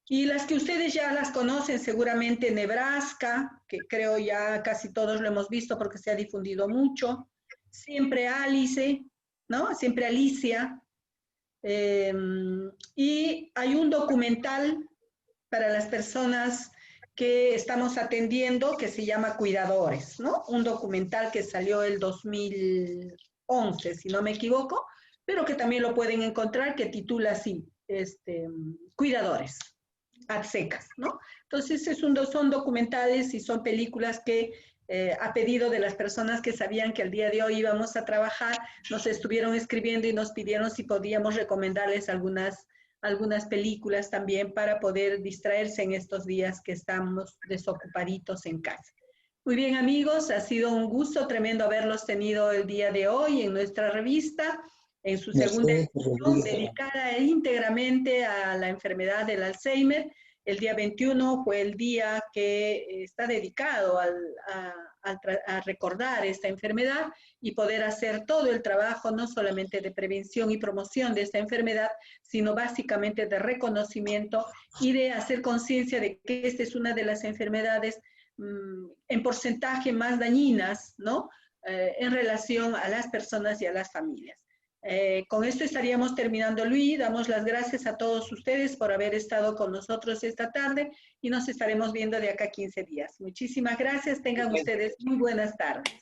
Y las que ustedes ya las conocen, seguramente Nebraska, que creo ya casi todos lo hemos visto porque se ha difundido mucho. Siempre Alice, ¿no? Siempre Alicia. Y hay un documental para las personas que estamos atendiendo que se llama Cuidadores, ¿no? Un documental que salió el 2011, si no me equivoco, pero que también lo pueden encontrar, que titula así, Cuidadores, a secas, ¿no? Entonces son documentales y son películas que a pedido de las personas que sabían que el día de hoy íbamos a trabajar, nos estuvieron escribiendo y nos pidieron si podíamos recomendarles algunas películas también para poder distraerse en estos días que estamos desocupaditos en casa. Muy bien, amigos, ha sido un gusto tremendo haberlos tenido el día de hoy en nuestra revista, en su segunda edición, dedicada íntegramente a la enfermedad del Alzheimer. El día 21 fue el día que está dedicado a recordar esta enfermedad y poder hacer todo el trabajo, no solamente de prevención y promoción de esta enfermedad, sino básicamente de reconocimiento y de hacer conciencia de que esta es una de las enfermedades en porcentaje más dañinas, ¿no? En relación a las personas y a las familias. Con esto estaríamos terminando, Luis. Damos las gracias a todos ustedes por haber estado con nosotros esta tarde y nos estaremos viendo de acá a 15 días. Muchísimas gracias. Tengan ustedes muy buenas tardes.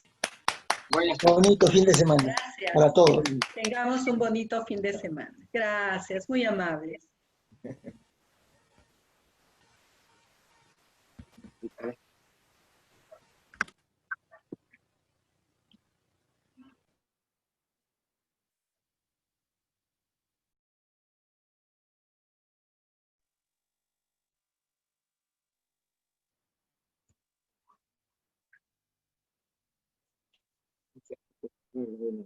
Bonito fin de semana. Gracias. Para todos. Tengamos un bonito fin de semana. Gracias, muy amables. Muy bien.